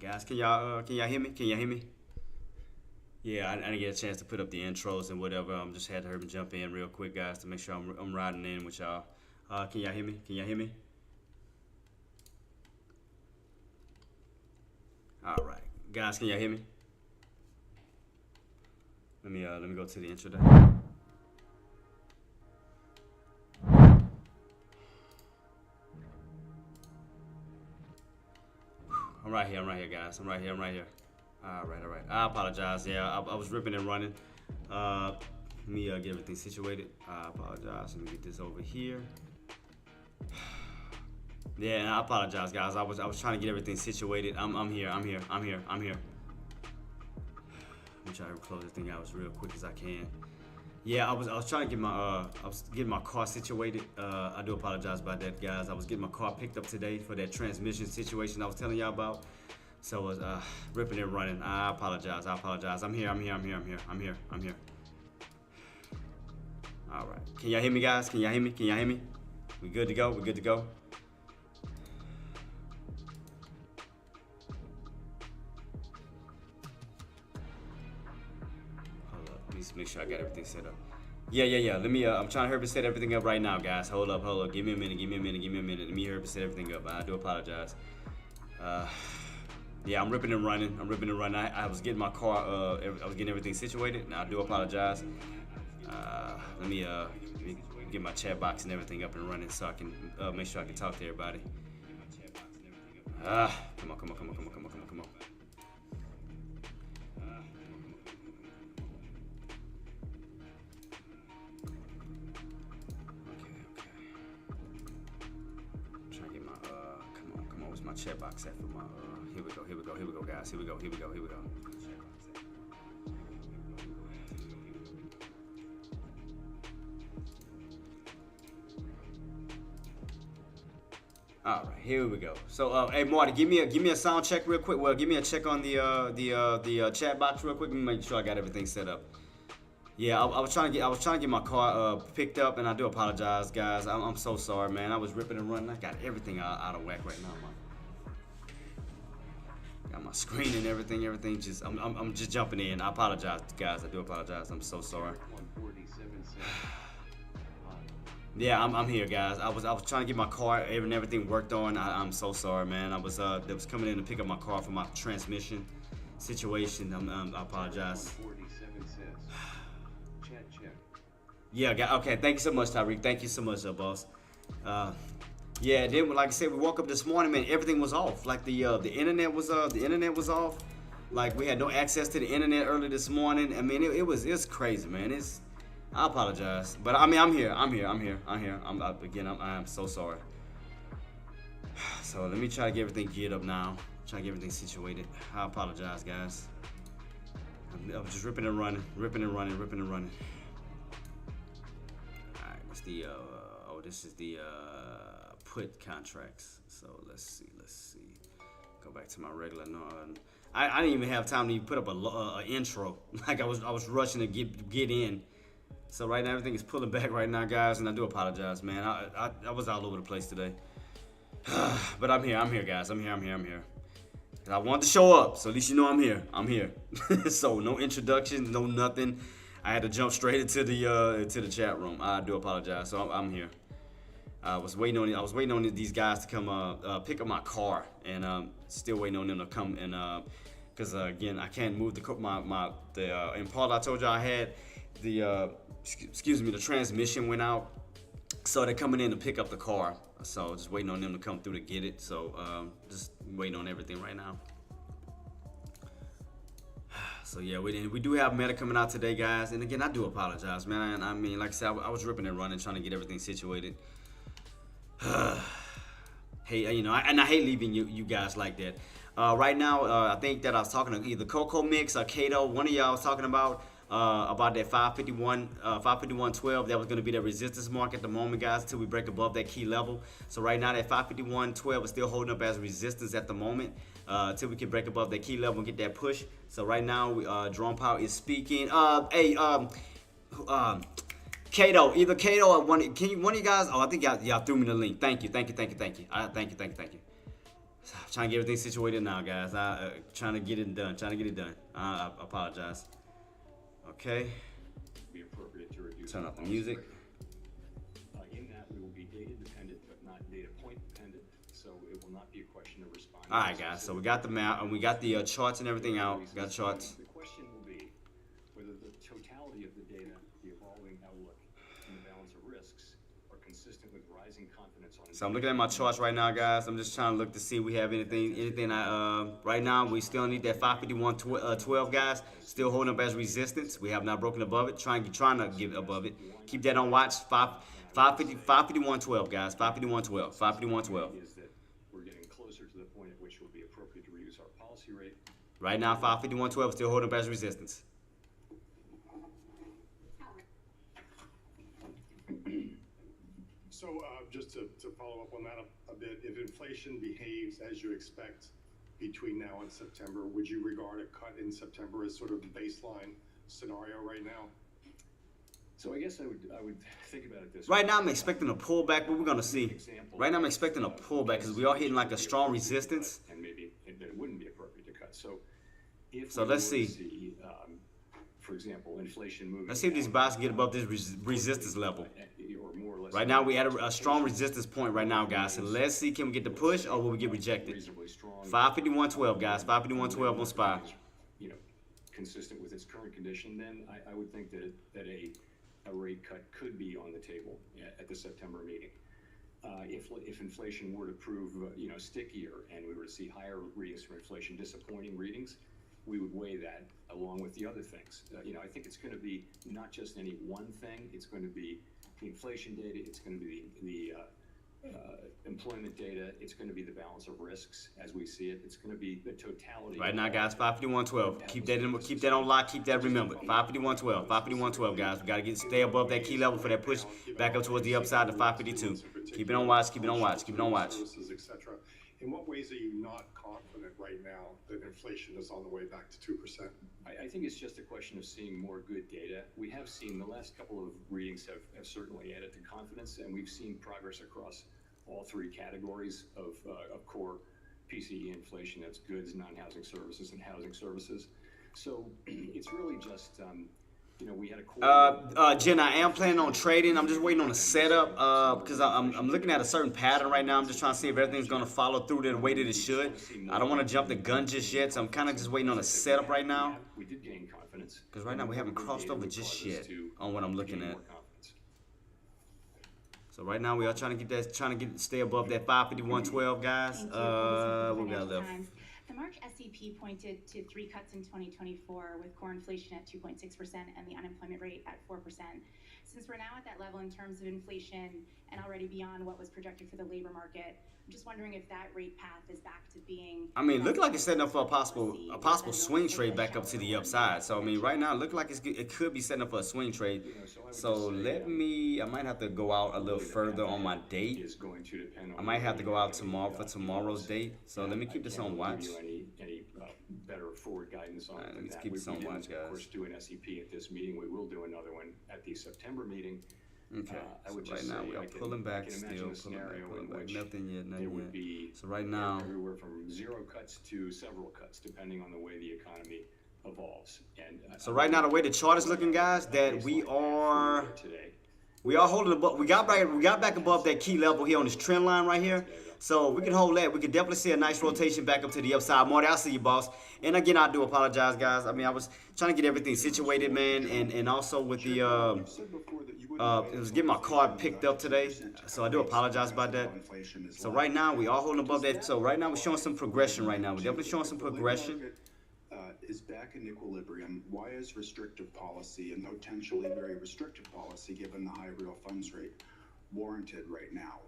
right, guys, can y'all hear me? Can y'all hear me? Yeah, I didn't get a chance to put up the intros and whatever. Just had to hurry jump in real quick, guys, to make sure I'm riding in with y'all. Can y'all hear me? Can y'all hear me? All right, guys, can y'all hear me? Let me go to the Intraday. I'm right here. I'm right here, guys. I'm right here. I'm right here. All right, all right. I apologize. Yeah, I was ripping and running. Let me get everything situated. I apologize. Let me get this over here. Yeah, and I apologize, guys. I was trying to get everything situated. I'm here. I'm here. I'm here. I'm here. Let me try to close this thing out as real quick as I can. Yeah, I was trying to get my I was getting my car situated. I do apologize about that, guys. I was getting my car picked up today for that transmission situation I was telling y'all about. So I was ripping and running. I apologize. I apologize. I'm here. I'm here. I'm here. I'm here. I'm here. I'm here. All right. Can y'all hear me, guys? Can y'all hear me? Can y'all hear me? We good to go? We good to go? Hold up. Let me just make sure I got everything set up. Yeah. Let me. I'm trying to hurry set everything up right now, guys. Hold up. Give me a minute. Give me a minute. Give me a minute. Let me hurry set everything up. I do apologize. Yeah, I'm ripping and running. I'm ripping and running. I was getting my car. I was getting everything situated. And I do apologize. Let me get my chat box and everything up and running so I can make sure I can talk to everybody. Come on. Trying to get my come on. Where's my chat box at for my here we go, guys. Here we go. All right, here we go. So, hey Marty, give me a sound check real quick. Well, give me a check on the chat box real quick. Let me make sure I got everything set up. Yeah, I was trying to get my car picked up, and I do apologize, guys. I'm so sorry, man. I was ripping and running. I got everything out of whack right now, man. Got my screen and everything. Everything just I'm just jumping in. I apologize, guys. I do apologize. I'm so sorry. Yeah, I'm here, guys. I was trying to get my car and everything worked on. I'm so sorry, man. I was coming in to pick up my car for my transmission situation. I apologize. Yeah, okay. Thank you so much, Tyreek. Thank you so much, boss. Yeah, then like I said, we woke up this morning, man. Everything was off. Like the internet was off. Like we had no access to the internet early this morning. I mean, it's crazy, man. I apologize, but I mean, I'm here. I'm up again. I'm so sorry. So let me try to get everything geared up now. Try to get everything situated. I apologize, guys. I'm just ripping and running. All right, what's the this is the put contracts. So let's see. Go back to my regular. No, I didn't even have time to even put up a intro. Like I was rushing to get in. So right now everything is pulling back right now, guys, and I do apologize, man. I was all over the place today. But I'm here, guys. I'm here. And I want to show up, so at least you know I'm here. So no introduction, no nothing. I had to jump straight into the chat room. I do apologize. So I'm here. I was waiting on these guys to come pick up my car, and still waiting on them to come and because again I can't move the Impala I told you I had. The transmission went out, so they're coming in to pick up the car. So just waiting on them to come through to get it. So just waiting on everything right now. So yeah, we do have Meta coming out today, guys. And again, I do apologize, man. I mean, like I said, I was ripping and running, trying to get everything situated. Hey, I hate leaving you guys like that. Right now, I think that I was talking to either Coco Mix or Kato. One of y'all was talking about that 551.12. That was going to be the resistance mark at the moment, guys, until we break above that key level. So right now, that 551.12 is still holding up as resistance at the moment until we can break above that key level and get that push. So right now, Drone Power is speaking. Kato, either Kato or one of you guys. Oh, I think y'all threw me the link. Thank you. Thank you. Trying to get everything situated now, guys. Trying to get it done. Trying to get it done. I apologize. Okay. Be appropriate to reduce Turn off the music. In that, we will be data dependent, but not data point dependent. So it will not be a question of responding. All right, guys. So we got the map and we got the charts and everything out. Got charts. The question will be whether the totality of the data, the evolving outlook, and the balance of risks are consistent with rising confidence on. So I'm looking at my charts right now, guys. I'm just trying to look to see if we have anything. Right now we still need that 551.12, guys. Still holding up as resistance. We have not broken above it. Trying to get above it. Keep that on watch. 551.12, guys. 551.12. 551.12. Is that we're getting closer to the point at which it will be appropriate to reduce our policy rate. Right now, 551.12 still holding up as resistance. So just to follow up on that a bit, if inflation behaves as you expect between now and September, would you regard a cut in September as sort of the baseline scenario right now? So I guess I would think about it this Right way. now, I'm expecting a pullback, but we're going to see. Right now, I'm expecting a pullback because we are hitting like a strong resistance. And maybe it wouldn't be appropriate to cut. So if So we let's were to see. For example, inflation moving. Let's see if these buys can get above this resistance level. Or more or less. Right now, we had a strong resistance point right now, guys. So let's see, can we get the push or will we get rejected? Reasonably strong. 551.12, guys. 551.12 on SPY. You know, consistent with its current condition, then I would think that a rate cut could be on the table at the September meeting. If inflation were to prove stickier and we were to see higher readings from inflation, disappointing readings, we would weigh that along with the other things. I think it's going to be not just any one thing. It's going to be the inflation data. It's going to be the employment data. It's going to be the balance of risks as we see it. It's going to be the totality. Right now, guys, 551.12. Keep that on lock. Keep that remembered. 551.12. 551.12, guys. We got to stay above that key level for that push back up towards the upside to 552. Keep it on watch. Keep it on watch. Keep it on watch. Etc. In what ways are you not confident right now that inflation is on the way back to 2%? I think it's just a question of seeing more good data. We have seen the last couple of readings have certainly added to confidence, and we've seen progress across all three categories of core PCE inflation. That's goods, non-housing services, and housing services. So it's really just we had a Jen, I am planning on trading. I'm just waiting on a setup because I'm looking at a certain pattern right now. I'm just trying to see if everything's going to follow through the way that it should. I don't want to jump the gun just yet, so I'm kind of just waiting on a setup right now. We did gain confidence because right now we haven't crossed over just yet on what I'm looking at. So right now we are trying to stay above that 551.12, guys. What we got left? The March SEP pointed to 3 cuts in 2024 with core inflation at 2.6% and the unemployment rate at 4%. Since we're now at that level in terms of inflation and already beyond what was projected for the labor market, I'm just wondering if that rate path is back to being. I mean, look like it's setting up for a possible swing trade back up to the upside. So I mean, right now, it look like it could be setting up for a swing trade. So I might have to go out a little further on my date. I might have to go out tomorrow for tomorrow's date. So let me keep this on watch. Any better forward guidance on Let's that. keep this on watch, guys. Of course, do an SEP at this meeting. We will do another one at the September meeting. Okay, so right now we are pulling back still, pulling back, nothing yet. So right now, everywhere from 0 cuts to several cuts, depending on the way the economy evolves. And so right now, the way the chart is looking, guys, that we are holding above. We got back above that key level here on this trend line right here. So we can hold that. We can definitely see a nice rotation back up to the upside. Marty, I'll see you, boss. And again, I do apologize, guys. I mean, I was trying to get everything situated, man, and also with the it was getting my card picked up today, so I do apologize about that. So right now we are holding above that. So right now we're showing some progression. Right now we're definitely showing some progression. Is back in equilibrium. Why is restrictive policy and potentially very restrictive policy, given the high real funds rate, warranted right now?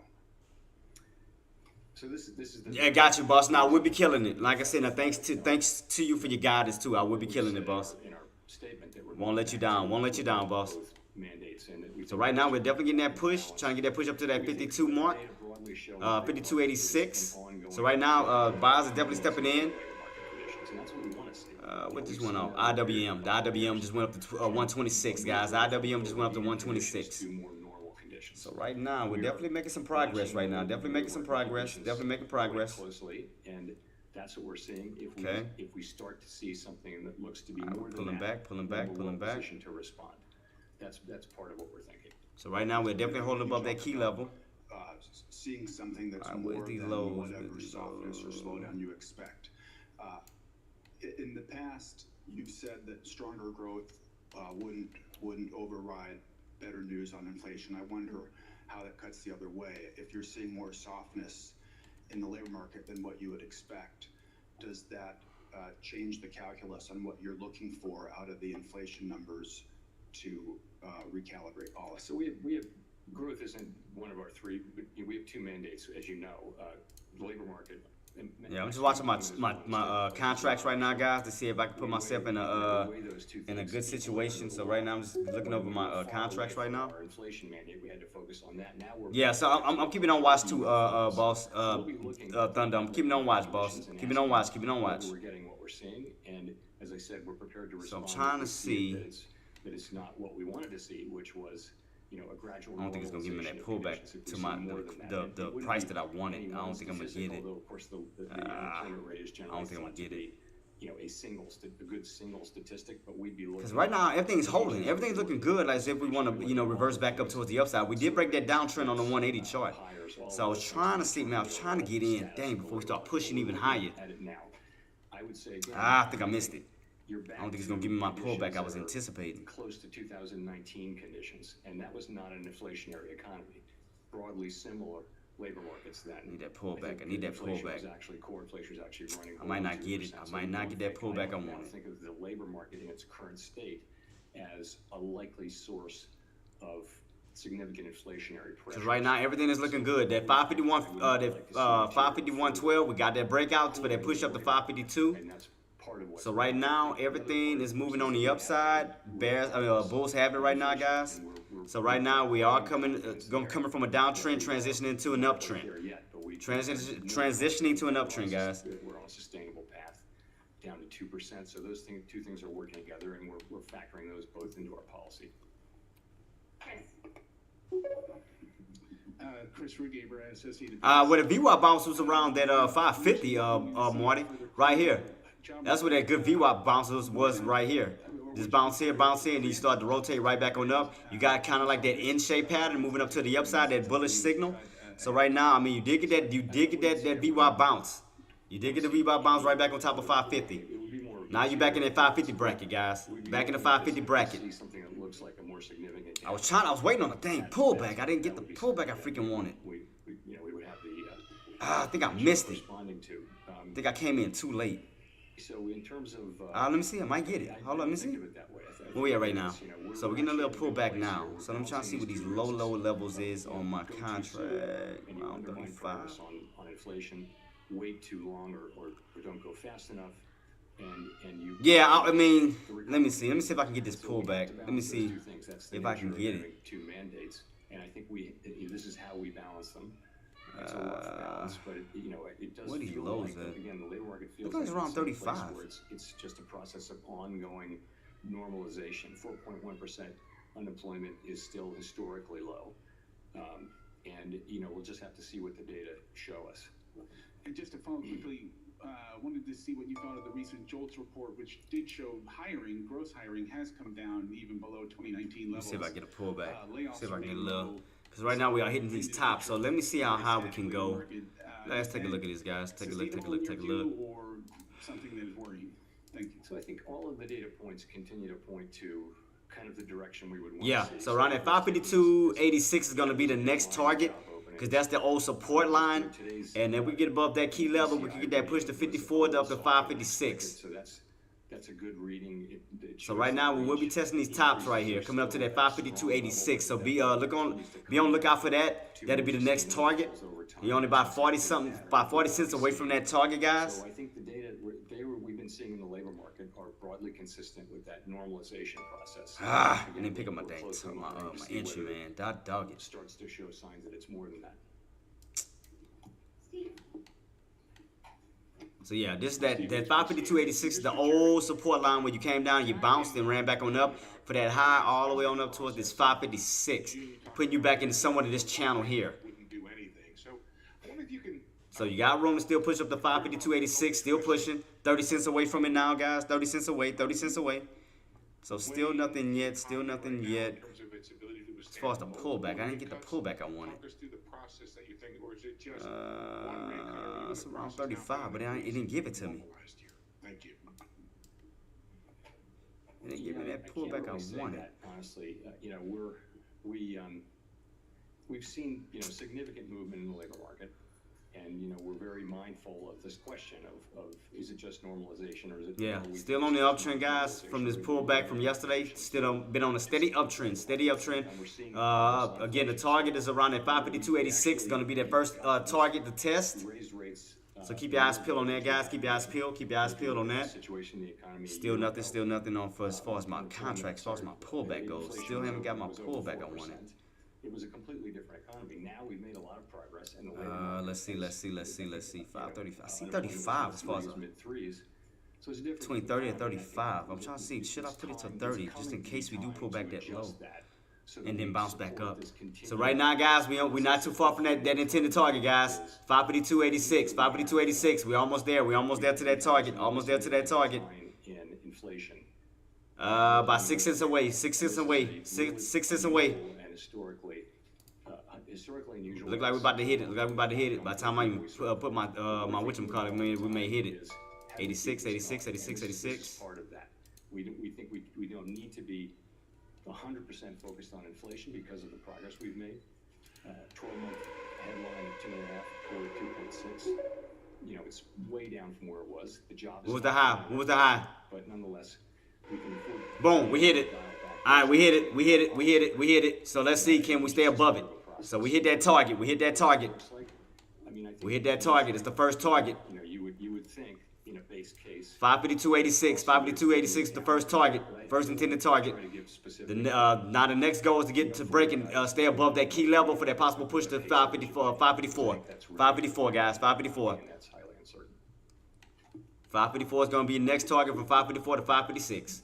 So this is the Yeah, got you, boss. Now we'll be killing it. Like I said, now thanks to you for your guidance too. I will be killing it, boss. in our statement that Won't let you down. Won't let you down, boss. mandates, and that we So right now we're definitely getting that push, trying to get that push up to that 52 mark, 52.86. So right now buyers are definitely stepping in. What just went off? IWM. The IWM just went up to 126, guys. The IWM just went up to 126. projections. So right now, we're We are definitely making some progress watching right now. the Definitely making some labor market progress. conditions Definitely making quite progress. closely, and that's what we're seeing. Okay. If we start to see something that looks to be All right, more we're than pulling that, back, pulling then back, we're pulling well back. positioned to respond. That's part of what we're thinking. So right now, we're definitely holding above that key level. Seeing something that's Alright, more where's these than lows? whatever Where's these softness or lows? slowdown you expect. In the past, you've said that stronger growth wouldn't override better news on inflation. I wonder how that cuts the other way. If you're seeing more softness in the labor market than what you would expect, does that change the calculus on what you're looking for out of the inflation numbers to recalibrate policy? So we have growth isn't one of our three. We have two mandates, as you know, the labor market. Yeah, I'm just watching my contracts right now, guys, to see if I can put myself in a good situation. So right now, I'm just looking over my contracts right now. Our inflation mandate, we had to focus on that. Now we're Yeah, so I'm keeping on watch too, boss. Thunder, I'm keeping on watch, boss. Keeping on watch, keeping on watch. We're getting what we're seeing, and as I said, we're prepared to respond. So I'm trying to if we see. that it's not what we wanted to see, which was, a gradual. I don't think it's gonna give me that normalization of pullback conditions. If we to see my more than that, the it wouldn't price be that I wanted. any I don't one think I'm gonna statistic, get it. although, of course, the unemployment rate is generally I don't think I'm thought gonna to get it. be, a good single statistic, but we'd be looking. Because right now everything's holding, everything's looking good. Like as if we want to, reverse back up towards the upside. We did break that downtrend on the 180 chart. So I was trying to see, man. I was trying to get in, dang, before we start pushing even higher. At it now. I would say again, I think I missed it. you're I back don't think it's to gonna give me my conditions pullback I was that are anticipating. Close to 2019 conditions, and that was not an inflationary economy. Broadly similar labor markets then. I need that pullback. think I need that inflation pullback. was actually, core inflation is actually running. I might not below get it. 2%, I so might not don't get that think- pullback I don't wanted. Think of the labor market in its current state as a likely source of significant inflationary pressure. Because right now everything is looking good. That 551.12, we got that breakout for that push up to 552. And that's part of what. So right now everything is moving on the upside. Bulls have it right now, guys. So right now we are coming from a downtrend, transitioning to an uptrend. Transitioning to an uptrend, guys. We're on a sustainable path down to 2%. So those two things are working together, and we're factoring those both into our policy. Chris Rugaber, Associated. Where the VWAP bounce was around that 550, Marty, right here. That's where that good VWAP bounce was right here. Just bounce here, and you start to rotate right back on up. You got kind of like that N-shape pattern moving up to the upside, that bullish signal. So right now, I mean, you did get that VWAP bounce. You did get the VWAP bounce right back on top of 550. Now you're back in that 550 bracket, guys. Back in the 550 bracket. Something that looks like a more significant. I was waiting on a dang pullback. I didn't get the pullback I freaking wanted. We would have the. I think I missed it. Responding to. I think I came in too late. So in terms of. Let me see. I might get it. Hold on, let me see. Where we at right now? So we're getting a little pullback now. So I'm trying to see what these low levels is on my contract. Around 35. On inflation, wait too long or don't go fast enough, and you. Yeah, I mean, let me see. Let me see if I can get this pullback. Let me see if I can get it. Two mandates, and I think this is how we balance them. It's a rough balance, but it does what are these feel lows like, at? again, the labor market feels Look like it's around it's in a place 35. where it's just a process of ongoing normalization. 4.1% unemployment is still historically low, and we'll just have to see what the data show us. And just to follow quickly, wanted to see what you thought of the recent JOLTS report, which did show gross hiring has come down even below 2019 levels. See if I get a pullback. Layoffs See if I can get a remain little. low. Because right now we are hitting these tops. So let me see how high we can go. Let's take a look at this, guys. Take a look. Or something that is worrying. Thank you. So I think all of the data points continue to point to kind of the direction we would want Yeah, to see. so around at 552.86 is going to be the next target. Because that's the old support line. And then we get above that key level, we can get that push to 54 up to 556. So that's a good reading. So right now we will be testing these tops right here, coming up to that 552.86. So be on lookout for that. That'll be the next target. You're only about 40 cents away from that target, guys. So I think the data we've been seeing in the labor market are broadly consistent with that normalization process. I didn't pick up my dang my entry, man. Dog it. Starts to show signs that it's more than that. So yeah, this that 552.86 is the old support line where you came down, you bounced and ran back on up for that high all the way on up towards this 556, putting you back into somewhat of this channel here. Wouldn't do anything. So I wonder if you can. So you got room to still push up to 552.86, still pushing. 30 cents away from it now, guys. 30 cents away, 30 cents away. So still nothing yet, still nothing yet. As far as the pullback, I didn't get the pullback I wanted. It's around 35, but it didn't give it to me. Thank you. It didn't give me that pullback I wanted. Honestly, you know, we've seen, you know, significant movement in the labor market, and you know, we're very mindful of this question of is it just normalization or is it? Yeah, still on the uptrend, guys. From this pullback from yesterday, still been on a steady uptrend, Again, the target is around at 552.86. Going to be that first target to test. So keep your eyes peeled on that, guys. Keep your eyes peeled. Keep your eyes peeled on that. Still nothing on for as far as my contract, as far as my pullback goes. Still haven't got my pullback I wanted. It was a completely different economy. Now we've made a lot of progress. And the let's see. 535. I see 35 as far as mid-threes. So it's between 30 and 35. I'm trying to see, should I put it to 30 just in case we do pull back that low and then bounce back up. So right now, guys, we're not too far from that intended target, guys. 552.86, 552.86. We're almost there. We're almost there to that target. Almost there to that target. In inflation. About 6 cents away. 6 cents away. 6 cents away. And historically unusual. Look like we're about to hit it. By the time I even put my whatchamacallit, we may hit it. 86. Part of that. We think we don't need to be 100% focused on inflation because of the progress we've made. 12-month headline of 2.5 toward 2.6. You know, it's way down from where it was. The job. What was the high? But nonetheless, we can afford. Boom, we hit it. All right, we hit it. So let's see, can we stay above it? So we hit that target. We hit that target. It's the first target. You know, you would think in a base case. 552.86. 552.86 is the first target. First intended target. Now the next goal is to get to break and stay above that key level for that possible push to 554. 554, guys. 554. And that's highly uncertain. 554 is going to be the next target from 554 to 556.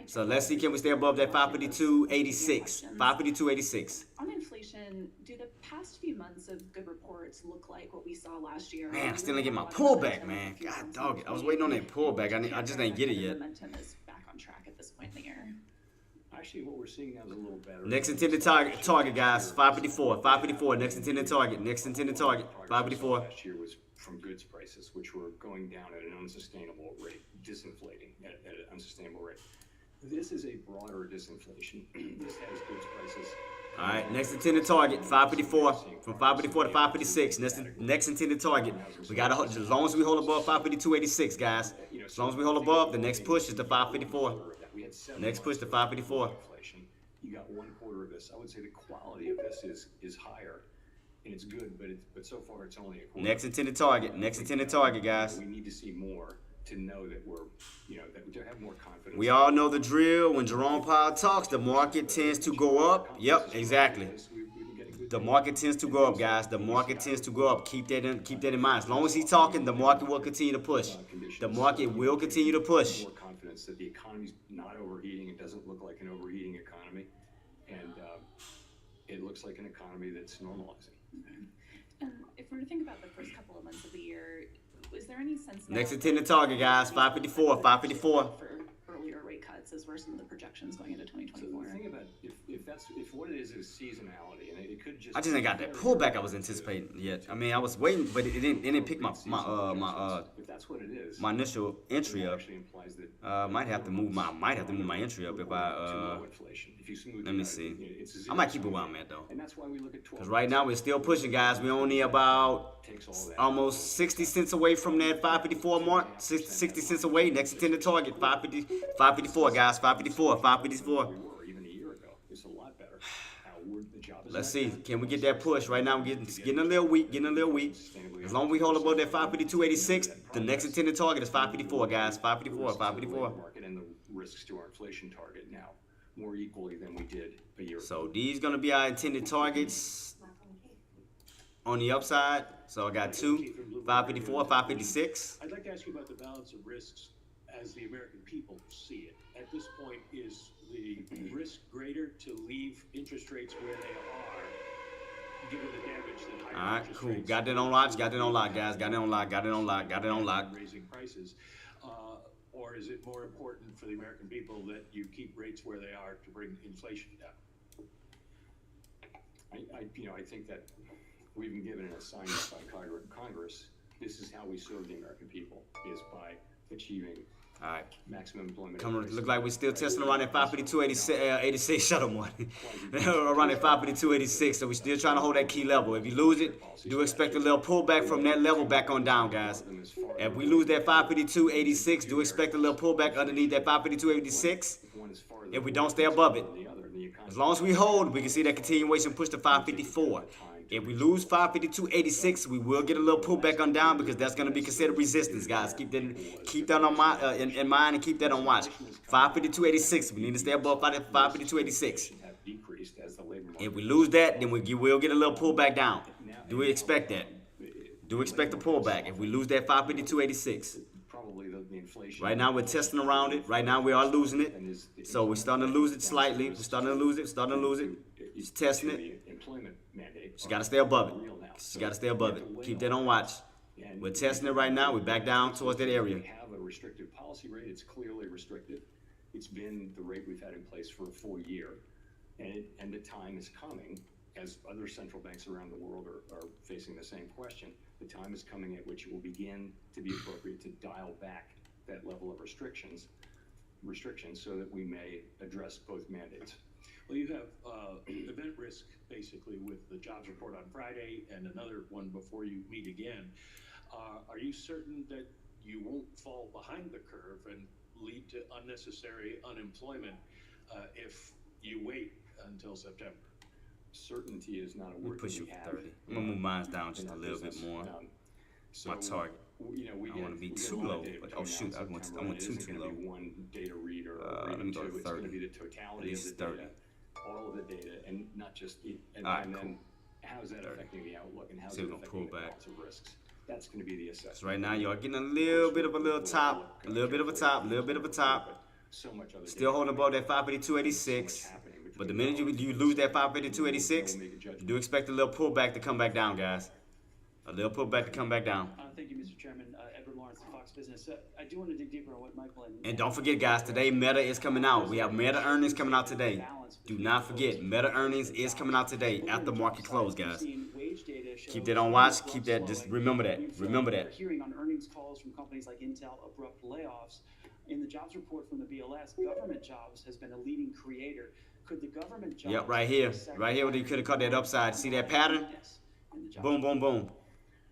So let's see, can we stay above that 552.86? 552.86. On inflation, do the past few months of good reports look like what we saw last year? Man, I still didn't get my pullback, man. God dog it. I was waiting on that pullback. I just didn't get it yet. Momentum is back on track at this point in the year. Actually, what we're seeing now is a little better. Next intended target, guys. 554. 554. Next intended target. 554. Last year was from goods prices, which were going down at an unsustainable rate, disinflating at an unsustainable rate. This is a broader disinflation. This has goods prices. All right, next intended target, 554. From 554 to 556. Next intended target. We got to, as long as we hold above 552.86, guys. As long as we hold above, the next push is to 554. Next push to 554. You got 1/4 of this. I would say the quality of this is higher, and it's good, but so far it's only a quarter. Next intended target, guys. We need to see more to know that we're, you know, that we have more confidence. We all know the drill. When Jerome Powell talks, the market tends to go up. Yep, exactly. The market tends to go up, guys. The market tends to go up. Keep that in mind. As long as he's talking, the market will continue to push. The market will continue to push. More confidence that the economy's not overheating. It doesn't look like an overheating economy, and it looks like an economy that's normalizing. And if we were to think about the first couple of months of the year, is there any sense that Next intended target, guys. 554. 554. for earlier rate cuts as were some of the projections going into 2024? So the thing about if what it is seasonality, and it could just. I just ain't got that pullback I was anticipating yet. I mean, I was waiting, but it didn't pick my if that's what it is, my initial entry up. actually implies that Might have to move my entry up if I let me see. I might keep it where I'm at though. And that's why we look at 12. Because right now we're still pushing, guys. We're only about almost 60 cents away from that 554 mark. 60 cents away. Next intended target, 554, guys. 554. We were even a year ago. It's a lot better. The job is Let's see. Can we get that push? Right now we're getting a little weak. As long as we hold above that 552.86, the next intended target is 554, guys. 554. Market and the risks to our inflation target now more equally than we did a year ago. So these gonna be our intended targets. on the upside. So I got 2, 554, 556. I'd like to ask you about the balance of risks as the American people see it. At this point, is the risk greater to leave interest rates where they are, given the damage that higher All right, interest cool. rates Got that on lock. Got that on lock, guys. Got it on lock. Got it on lock. Got it on lock. raising prices, or is it more important for the American people that you keep rates where they are to bring inflation down? I think that we've been given an assignment by Congress. This is how we serve the American people, is by achieving All right. maximum employment. Look like we're still testing around at 552.86. Shut up, one. Around at 552.86. So we're still trying to hold that key level. If you lose it, do expect a little pullback from that level back on down, guys. If we lose that 552.86, do expect a little pullback underneath that 552.86. If we don't stay above it. As long as we hold, we can see that continuation push to 554. If we lose 552.86, we will get a little pullback on down because that's going to be considered resistance, guys. Keep that on in mind and keep that on watch. 552.86. We need to stay above 552.86. If we lose that, then we will get a little pullback down. Do we expect that? Do expect a pullback if we lose that 552.86. Right now we're testing around it. Right now we are losing it. So we're starting to lose it slightly. We're starting to lose it. Just testing it. Just got to stay above it. Just got to stay above it. Keep that on watch. We're testing it right now. We're back down towards that area. We have a restrictive policy rate. It's clearly restrictive. It's been the rate we've had in place for a full year. And the time is coming, as other central banks around the world are facing the same question. The time is coming at which it will begin to be appropriate to dial back that level of restrictions so that we may address both mandates. Well, you have event risk basically with the jobs report on Friday and another one before you meet again. Are you certain that you won't fall behind the curve and lead to unnecessary unemployment if you wait until September? Certainty is not a word. Push you we for have. 30. I'm gonna move mine down just a little bit more. My target. We I don't want to be too low, but oh shoot, I want too low. One data read or Let me go to It's 30. going to be the totality of the 30. data, all of the data, and not just and, All right, and then cool. how's that affecting the outlook and how's See it if we can affecting pull the back. cost of risks. That's going to be the assessment. So right now y'all getting a little bit of a top, a little bit of a top. So much other Still holding above that 552.86. But the minute you lose that 552.86, you do expect a little pullback to come back down, guys. A little pullback to come back down. Thank you, Mr. Chairman. Edward Lawrence of Fox Business. I do want to dig deeper on what Michael And don't forget, guys, today Meta is coming out. We have Meta earnings coming out today. Do not forget, Meta earnings is coming out today after market close, guys. Keep that on watch. Keep that. Just remember that. Remember that. We're hearing on earnings calls from companies like Intel, abrupt layoffs. In the jobs report from the BLS, government jobs has been a leading creator. Could the government jobs... Yep, right here. Right here where you could have caught that upside. See that pattern? Boom, boom, boom.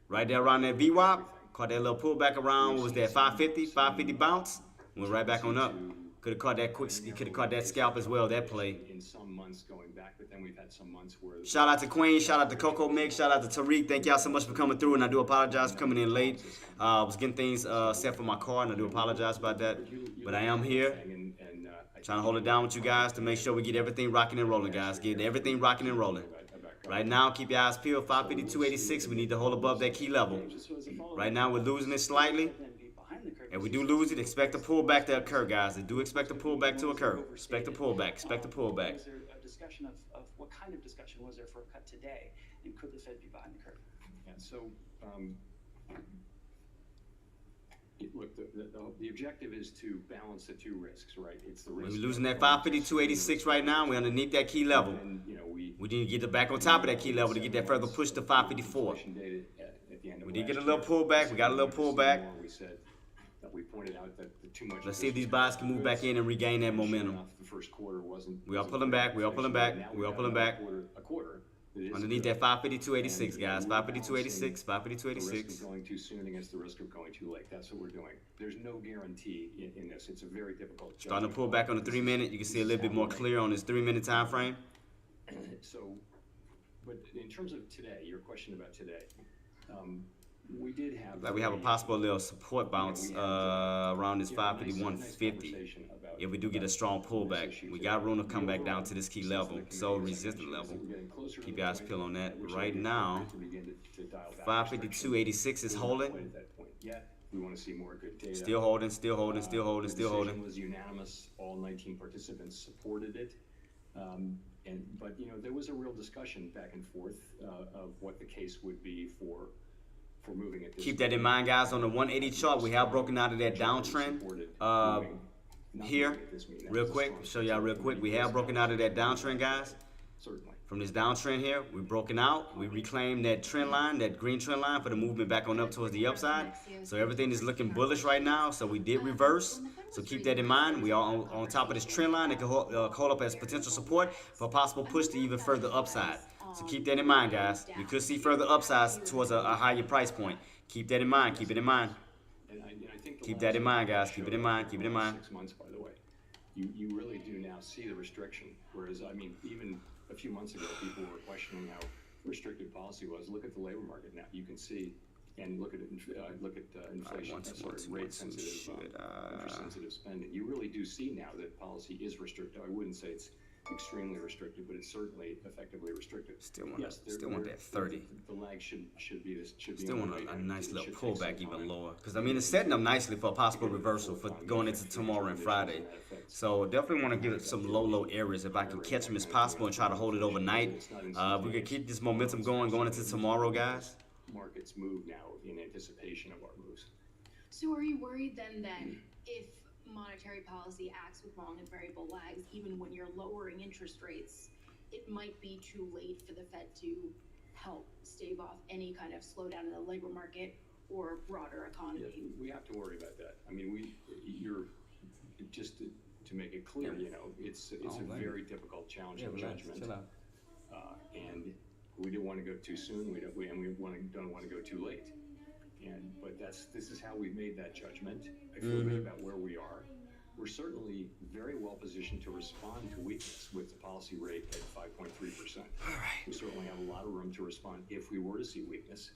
Right there around that VWAP. Caught that little pullback around. What was that? 550 bounce. Went right back on up. Could have caught that quick. Could have caught that scalp as well. That play. In some months going back, but then we've had some months where. Shout out to Queen. Shout out to Coco Mix. Shout out to Tariq. Thank y'all so much for coming through. And I do apologize for coming in late. I was getting things set for my car, and I do apologize about that. But I am here. Trying to hold it down with you guys to make sure we get everything rocking and rolling, guys. Get everything rocking and rolling. Right now, keep your eyes peeled. 552.86. We need to hold above that key level. Right now, we're losing it slightly. If we do lose it, expect a pullback to occur, guys. I do expect a pullback to occur. Expect a pullback. Expect a pullback. Was there a discussion of what kind of discussion was there for a cut today? And could the Fed be behind the curve? Yeah, so, look, the objective is to balance the two risks, right? It's the risk. We're losing that 552.86 right now. We're underneath that key level. And, We need to get back on top of that key level to get that further push to 554. We did get a little pullback. We got a little pullback. We pointed out that too much. Let's see if these buys can move back in and regain that momentum. The first quarter wasn't. We are pulling back. We are pulling back. We are pulling back. A quarter. Underneath that 552.86, guys. 552.86. 552.86. The risk of going too soon against the risk of going too late. That's what we're doing. There's no guarantee in this. It's a very difficult. Starting to pull back on the 3 minute. You can see a little bit more clear on this 3 minute time frame. So, but in terms of today, your question about today, we did have. Like we have a possible little support bounce around this 551.50. If we do get a strong pullback, we got room to come back down to this key level, so resistant level. Keep your eyes peeled on that. Right now, 552.86 is holding. We want to see more good data. Still holding, still holding, still holding, The still holding. decision was unanimous. All 19 participants supported it. But there was a real discussion back and forth of what the case would be for moving it. Keep that in mind, guys. On the 180 chart, we have broken out of that downtrend here. Real quick, show y'all real quick. We have broken out of that downtrend, guys. Certainly. From this downtrend here, we've broken out. We reclaimed that trend line, that green trend line, for the movement back on up towards the upside. So everything is looking bullish right now. So we did reverse. So keep that in mind. We are on top of this trend line that can hold up as potential support for a possible push to even further upside. So keep that in mind, guys. We could see further upsides towards a higher price point. Keep that in mind. Keep it in mind. And I think Keep that in mind, guys. Keep it in mind. Keep it in mind. 6 months, by the way, you really do now see the restriction. Whereas, I mean, even a few months ago, people were questioning how restrictive policy was. Look at the labor market now. You can see, and look at inflation, rate sensitive spending. You really do see now that policy is restrictive. I wouldn't say it's extremely restrictive, but it's certainly effectively restrictive. Still want that 30. The lag should be this. Still want a nice little pullback even lower. Because, I mean, it's setting up nicely for a possible reversal for going into tomorrow and Friday. So definitely want to give it some low areas. If I can catch them as possible and try to hold it overnight. We can keep this momentum going into tomorrow, guys. Markets move now in anticipation of our moves. So are you worried then that if monetary policy acts with long and variable lags, even when you're lowering interest rates, it might be too late for the Fed to help stave off any kind of slowdown in the labor market or broader economy? Yeah, we have to worry about that. I mean, you're just to make it clear, it's a very difficult, challenging judgment, and we don't want to go too soon. We don't want to go too late. But this is how we've made that judgment. I feel good about where we are. We're certainly very well positioned to respond to weakness with the policy rate at 5.3%. All right. We certainly have a lot of room to respond if we were to see weakness.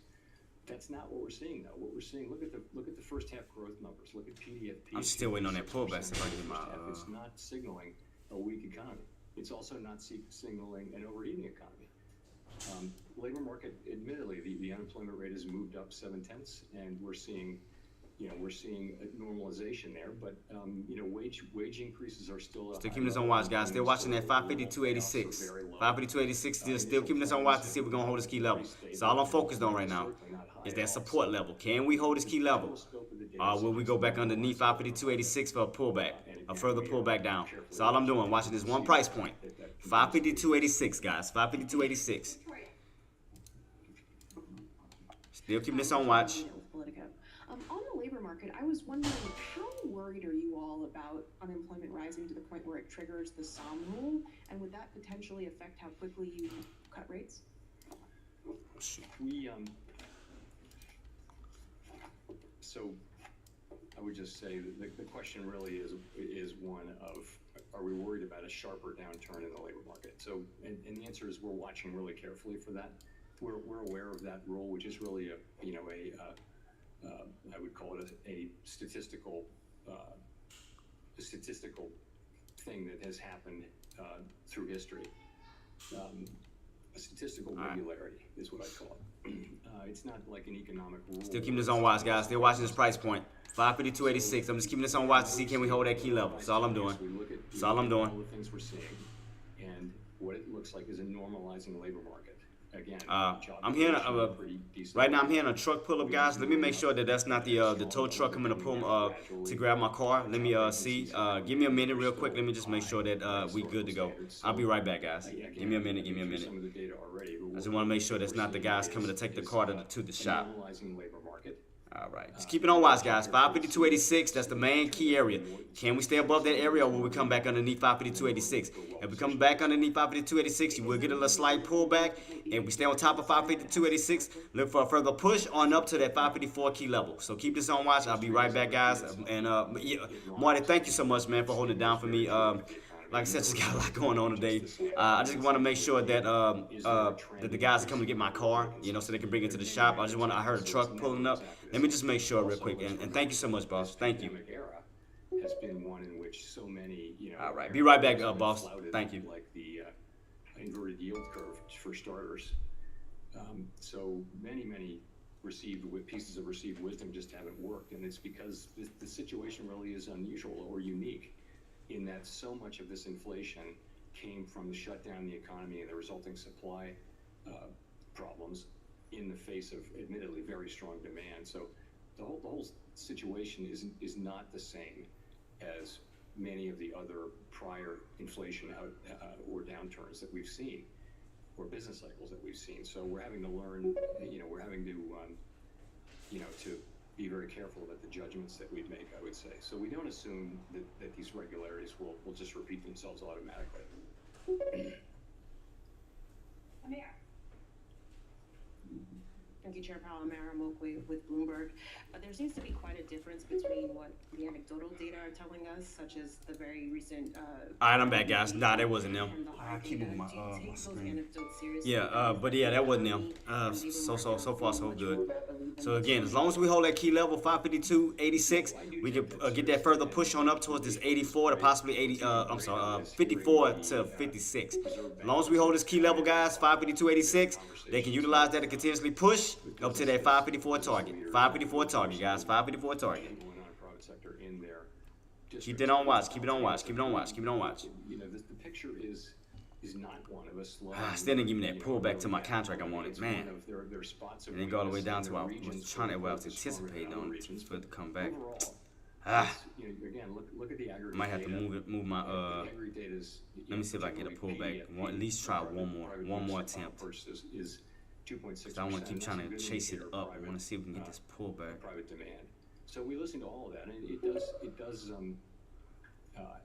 That's not what we're seeing, though. What we're seeing, look at the first half growth numbers. Look at PDFP. I'm still waiting on that pullback. It's not signaling a weak economy. It's also not signaling an overheating economy. Labor market, admittedly, the unemployment rate has moved up 0.7, and we're seeing a normalization there. But wage increases are still keeping this on watch, guys. Still watching that 552.86. 552.86. Still keeping this on watch to see if we're gonna hold this key level. So all I'm focused on right now is that support level. Can we hold this key level? Will we go back underneath 552.86 for a pullback, a further pullback down? So all I'm doing, watching this one price point, 552.86, guys. 552.86. Still keeping this on watch. On the labor market, I was wondering, how worried are you all about unemployment rising to the point where it triggers the SOM rule, and would that potentially affect how quickly you cut rates? So I would just say that the question really is one of, are we worried about a sharper downturn in the labor market? So, and the answer is we're watching really carefully for that. We're aware of that rule, which is really I would call it a statistical thing that has happened through history. A statistical regularity is what I call it. It's not like an economic rule. Still keeping this on watch, guys. Still watching this price point. 552.86. I'm just keeping this on watch to see can we hold that key level. That's all I'm doing. That's all I'm doing. All the things we're seeing and what it looks like is a normalizing labor market. Again, I'm hearing right now. I'm hearing a truck pull up, guys. Let me make sure that that's not the tow truck coming to pull to grab my car. Let me see. Give me a minute, real quick. Let me just make sure that we good to go. I'll be right back, guys. Give me a minute. Give me a minute. I just want to make sure that's not the guys coming to take the car to the shop. All right. Just keep it on watch, guys. 552.86. That's the main key area. Can we stay above that area, or will we come back underneath 552.86? If we come back underneath 552.86, you will get a slight pullback. And we stay on top of 552.86. Look for a further push on up to that 554 key level. So keep this on watch. I'll be right back, guys. And Marty, thank you so much, man, for holding it down for me. like I said, just got a lot going on today. I just want to make sure that that the guys are coming to get my car, you know, so they can bring it to the shop. I heard a truck pulling up. Let me just make sure real quick, and thank you so much, boss. Thank you. Has been one in which so many, All right, be right back, boss. Thank you. Like the inverted yield curve for starters. So many pieces of received wisdom just haven't worked, and it's because the situation really is unusual or unique in that so much of this inflation came from the shutdown in the economy and the resulting supply problems in the face of admittedly very strong demand. So the whole situation is not the same as many of the other prior inflation or downturns that we've seen, or business cycles that we've seen. So we're having to learn, we're having to, to be very careful about the judgments that we make, I would say. So we don't assume that these regularities will just repeat themselves automatically. Amara. Thank you, Chair Powell. Amara Mokwe with Bloomberg. There seems to be quite a difference between what the anecdotal data are telling us, such as the very recent. All right, I'm back, guys. Nah, that wasn't them. I keep moving my screen. Yeah, but yeah, that wasn't them. So far so good. So again, as long as we hold that key level 552.86, we can get that further push on up towards this 84 to possibly 54 to 56. As long as we hold this key level, guys, 552.86, they can utilize that to continuously push up to that 554 target. 554 target, guys. 554 target. Keep it on watch. Keep it on watch. Keep it on watch. Keep it on watch. The picture is not one of us. Still didn't give me that pullback to my contract I wanted, man. And then go all the way down to where I was trying to, where I was anticipating on it for it to come back. Again, look at the aggregate. Might have to move my let me see if I can get a pullback. At least try one more attempt. Because I want to keep trying to chase it up. I want to see if we can get this pullback. Private demand. So we listen to all of that, and it does.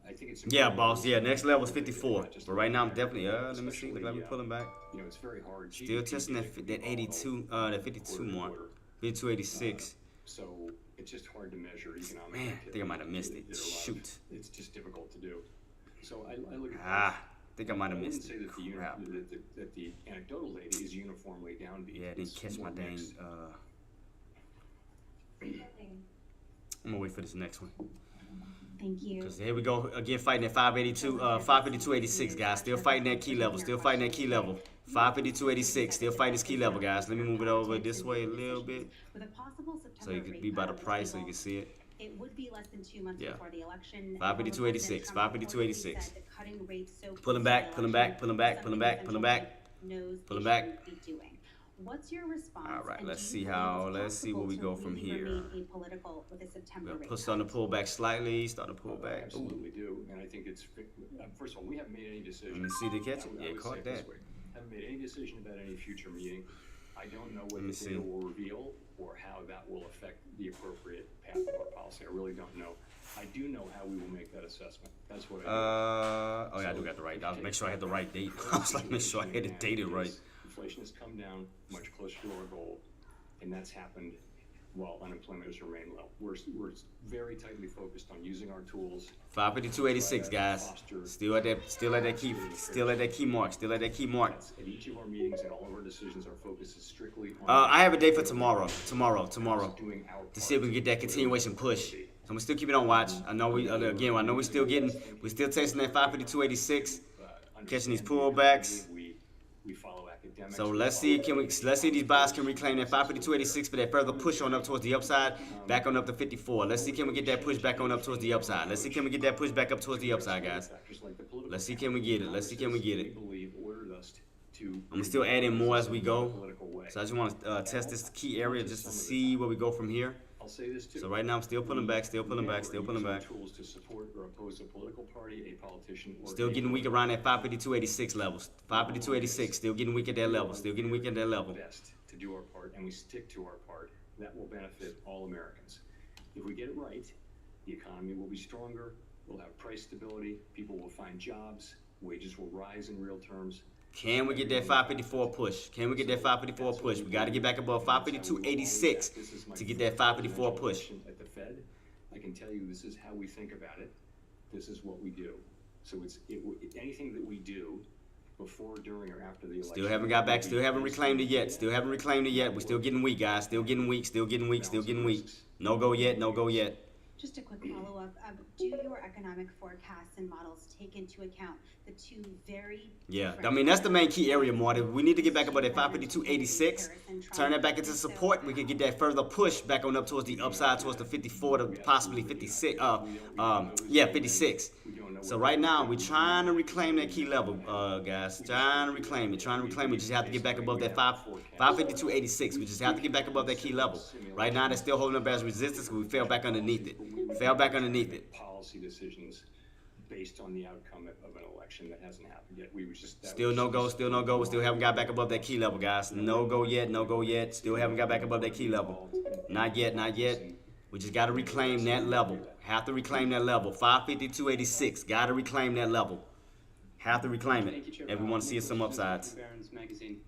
I think it's. Yeah, boss. Yeah, next level is 54. But right now I'm definitely. Let me see. Look like we're pulling back. It's very hard. Still testing that 82, that 52 mark, 52.86. So it's just hard to measure economic. Man, I think I might have missed it. Shoot. It's just difficult to do. So I look at. I think I might have missed say it. that that the anecdotal data is uniformly downbeat. Yeah, I didn't catch my dang. I'm gonna wait for this next one. Thank you. Cause here we go again, fighting at 552.86, guys. Still fighting that key level. Still fighting that key level. 552.86. Still fighting this key level, guys. Let me move it over this way a little bit, With a possible September so you can be by the price, so you can see it. It would be less than 2 months before the election. 552.86. 552.86. Cutting rates so Pulling back. Pulling back. Pulling back. Pulling back. Pulling back. Pulling back. What's your response? All right, let's see where we go from here. We're starting to pull back slightly. Starting to pull back. Absolutely do, and I think it's first of all, we haven't made any decision. Let me see the catch it. Yeah, caught that. Haven't made any decision about any future meeting. I don't know what the data will reveal or how that will affect the appropriate path of our policy. I really don't know. I do know how we will make that assessment. That's what I do. Oh yeah, I do got the right. I'll make sure I had the right date. I was like, make sure I had the date right. Inflation has come down much closer to our goal, and that's happened while unemployment has remained low. We're very tightly focused on using our tools. 552.86, guys. Still at that key mark. At each of our meetings and all of our decisions, our focus is strictly on. I have a date for tomorrow. To see if we can get that continuation push. So we still keep it on watch. I know we we're still testing that 552.86, catching these pullbacks. We follow academics. So let's see if these buys can reclaim that 552.86 for that further push on up towards the upside, back on up to 54. Let's see can we get that push back on up towards the upside. Let's see can we get that push back up towards the upside, guys. Let's see can we get it. I'm still adding more as we go. So I just want to test this key area just to see where we go from here. I'll say this too. So right now I'm still pulling back. Tools to support or oppose a political party, a politician, or still getting weak around that 552.86 levels. 552.86, still getting weak at that level. Best to do our part, and we stick to our part. That will benefit all Americans. If we get it right, the economy will be stronger. We'll have price stability. People will find jobs. Wages will rise in real terms. Can we get that 554 push? We got to get back above 552.86 to get that 554 push. At the Fed, I can tell you this is how we think about it. This is what we do. So anything that we do before, during, or after the election. Still haven't got back. Still haven't reclaimed it yet. Still haven't reclaimed it yet. We're still getting weak, guys. Still getting weak. Still getting weak. Still getting weak. No go yet. No go yet. Just a quick follow-up. Do your economic forecasts and models take into account the two very Yeah, I mean, that's the main key area, Marty. We need to get back above that 552.86, turn that back into support. We can get that further push back on up towards the upside, towards the 54 to possibly 56. 56. So right now, we're trying to reclaim that key level, guys. Trying to reclaim it. We just have to get back above that 552.86. We just have to get back above that key level. Right now, they're still holding up as resistance, but we fell back underneath it. Policy decisions based on the outcome of an election that hasn't happened yet. Still no go. We still haven't got back above that key level, guys. No go yet. Still haven't got back above that key level. Not yet. We just got to reclaim that level. Have to reclaim that level. 552.86. Got to reclaim that level. Have to reclaim it. If we want to see some upsides. Barron's magazine.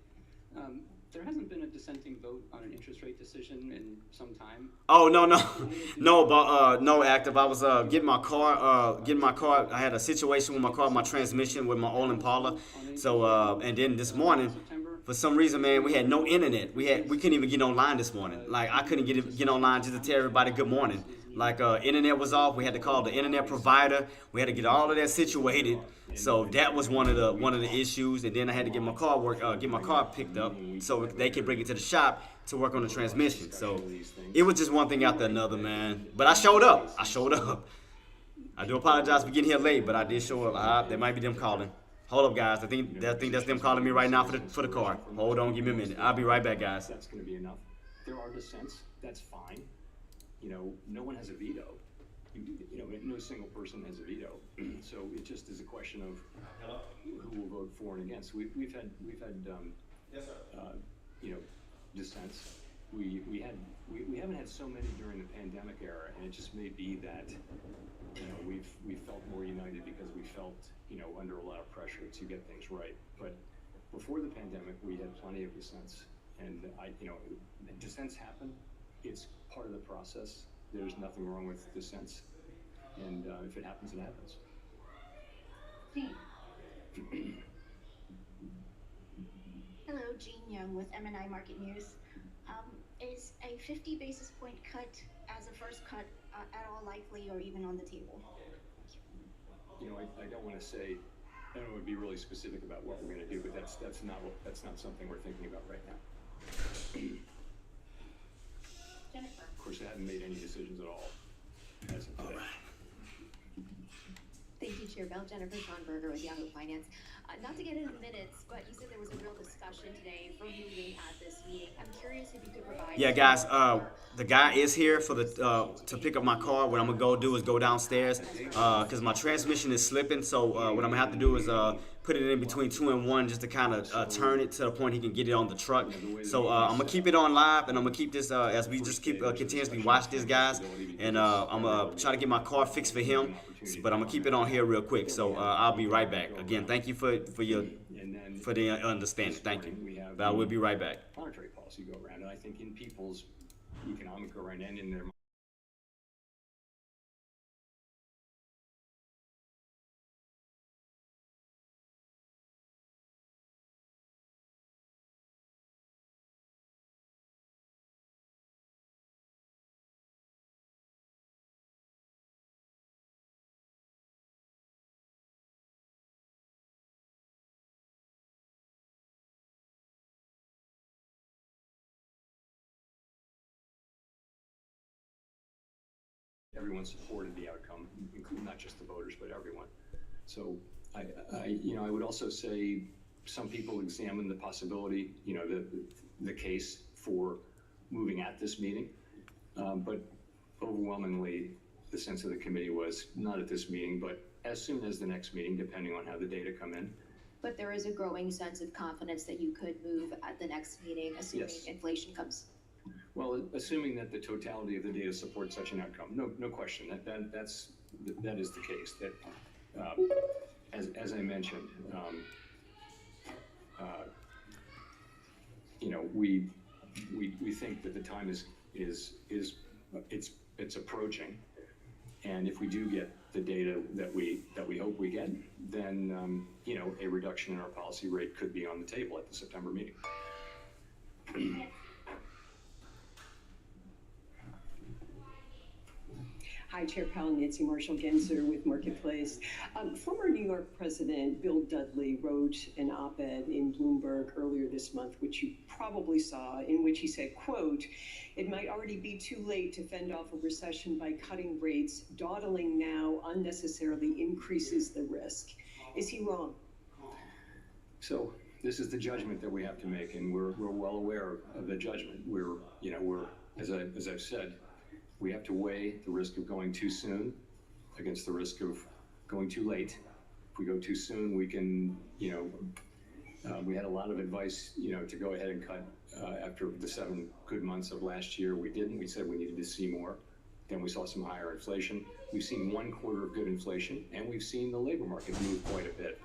There hasn't been a dissenting vote on an interest rate decision in some time. Oh no, active. I was getting my car. I had a situation with my car, my transmission with my old Impala. So and then this morning, for some reason, man, we had no internet. We couldn't even get online this morning. Like I couldn't get online just to tell everybody good morning. Like internet was off. We had to call the internet provider. We had to get all of that situated. So that was one of the issues. And then I had to get my car picked up so they could bring it to the shop to work on the transmission. So it was just one thing after another, man. But I showed up. I do apologize for getting here late, but I did show up. That might be them calling. Hold up, guys. I think that's them calling me right now for the car. Hold on, give me a minute. I'll be right back, guys. That's going to be enough. There are dissents. That's fine. No one has a veto. No single person has a veto. So it just is a question of who will vote for and against. We've had yes, sir. Dissents. We haven't had so many during the pandemic era, and it just may be that we felt more united because we felt under a lot of pressure to get things right. But before the pandemic, we had plenty of dissents, and dissents happen. It's part of the process. There's nothing wrong with dissents, and if it happens, it happens. Hello, Jean Young with M&I Market News. Is a 50 basis point cut as a first cut at all likely or even on the table? I don't want to say. I don't want to be really specific about what we're going to do, but that's not something we're thinking about right now. Jennifer. Of course, I haven't made any decisions at all as of today. Thank you, Chair Bell. Jennifer Schonberger with Yahoo Finance. Not to get into minutes, but you said there was a real discussion today for moving at this meeting. I'm curious if you could provide. Yeah, guys. The guy is here for to pick up my car. What I'm gonna go do is go downstairs because my transmission is slipping. So what I'm gonna have to do is put it in between 2 and 1 just to kind of turn it to the point he can get it on the truck. So I'm gonna keep it on live, and I'm gonna keep this as we just keep continuously watch this, guys. And I'm gonna try to get my car fixed for him. But I'm gonna keep it on here real quick. So I'll be right back. Again, thank you for the understanding. Thank you. But I will be right back. Monetary policy go around, and I think in people's economic go around and in their everyone supported the outcome, including not just the voters, but everyone. So I would also say some people examined the possibility, the case for moving at this meeting, but overwhelmingly the sense of the committee was not at this meeting, but as soon as the next meeting, depending on how the data come in. But there is a growing sense of confidence that you could move at the next meeting, assuming Yes. inflation comes. Well, assuming that the totality of the data supports such an outcome, no question. That is the case. That as I mentioned, we think that the time is approaching, And if we do get the data that we hope we get, then a reduction in our policy rate could be on the table at the September meeting. Hi, Chair Powell, Nancy Marshall-Genzer with Marketplace. Former New York President Bill Dudley wrote an op-ed in Bloomberg earlier this month, which you probably saw, in which he said, quote, "It might already be too late to fend off a recession by cutting rates. Dawdling now unnecessarily increases the risk." Is he wrong? So this is the judgment that we have to make, and we're well aware of the judgment. We're as I've said, we have to weigh the risk of going too soon against the risk of going too late. If we go too soon, we can, we had a lot of advice, to go ahead and cut after the 7 good months of last year. We didn't. We said we needed to see more. Then we saw some higher inflation. We've seen 1 quarter of good inflation, and we've seen the labor market move quite a bit.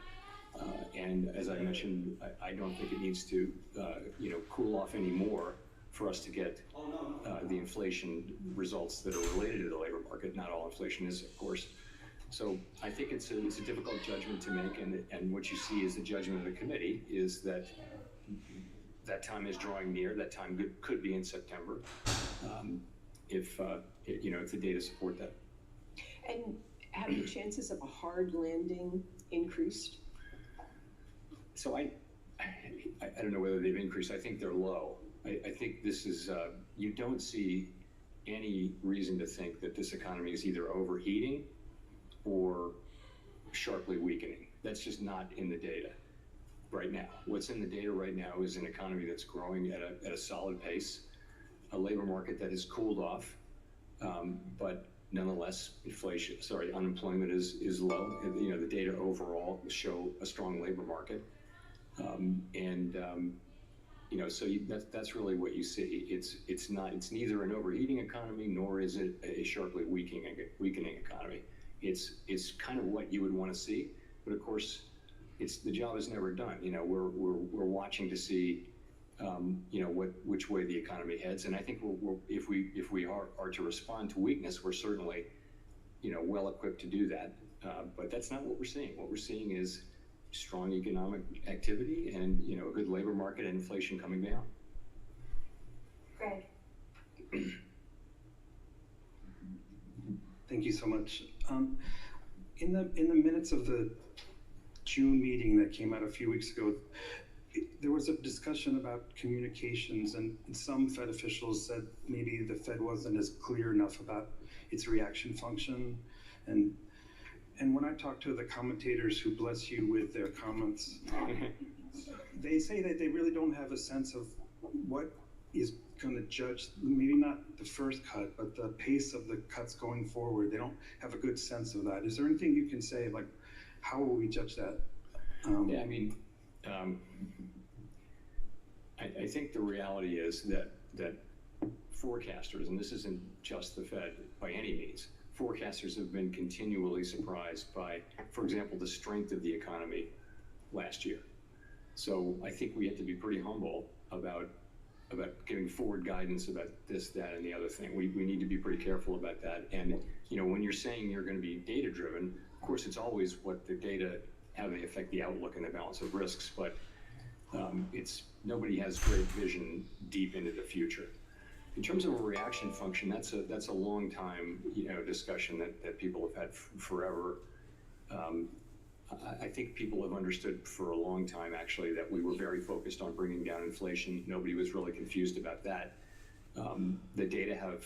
And as I mentioned, I don't think it needs to, cool off anymore for us to get the inflation results that are related to the labor market. Not all inflation is, of course. So I think it's a difficult judgment to make, and what you see is the judgment of the committee is that time is drawing near. That time could be in September, if the data support that. And have the chances of a hard landing increased? So I don't know whether they've increased. I think they're low. I think this is, you don't see any reason to think that this economy is either overheating or sharply weakening. That's just not in the data right now. What's in the data right now is an economy that's growing at a solid pace, a labor market that has cooled off, but nonetheless, unemployment is low. The data overall show a strong labor market. So that's really what you see. It's neither an overheating economy nor is it a sharply weakening economy. It's kind of what you would want to see, but of course, the job is never done. We're watching to see, which way the economy heads, and I think if we are to respond to weakness, we're certainly, well equipped to do that. But that's not what we're seeing. What we're seeing is strong economic activity and a good labor market and inflation coming down. Greg. Thank you so much. In the minutes of the June meeting that came out a few weeks ago, there was a discussion about communications, and some Fed officials said maybe the Fed wasn't as clear enough about its reaction function. And when I talk to the commentators who bless you with their comments, they say that they really don't have a sense of what is going to judge, maybe not the first cut, but the pace of the cuts going forward. They don't have a good sense of that. Is there anything you can say, like, how will we judge that? I think the reality is that forecasters, and this isn't just the Fed by any means, forecasters have been continually surprised by, for example, the strength of the economy last year. So I think we have to be pretty humble about giving forward guidance about this, that, and the other thing. We need to be pretty careful about that. And when you're saying you're going to be data driven, of course, it's always what the data, how they affect the outlook and the balance of risks. But nobody has great vision deep into the future. In terms of a reaction function, that's a long time discussion that people have had forever. I think people have understood for a long time, actually, that we were very focused on bringing down inflation. Nobody was really confused about that. The data have,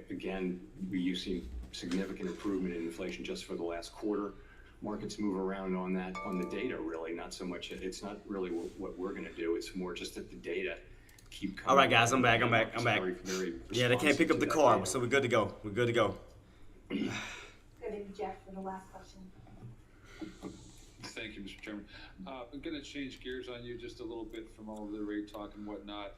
again, you've seen significant improvement in inflation just for the last quarter. Markets move around on the data, really, not so much. It's not really what we're going to do. It's more just that the data keep coming. All right, guys, I'm back. Very, very Yeah, they can't pick up the car, so we're good to go. Go to Jeff for the last question. Thank you, Mr. Chairman. I'm going to change gears on you just a little bit from all of the rate talk and whatnot.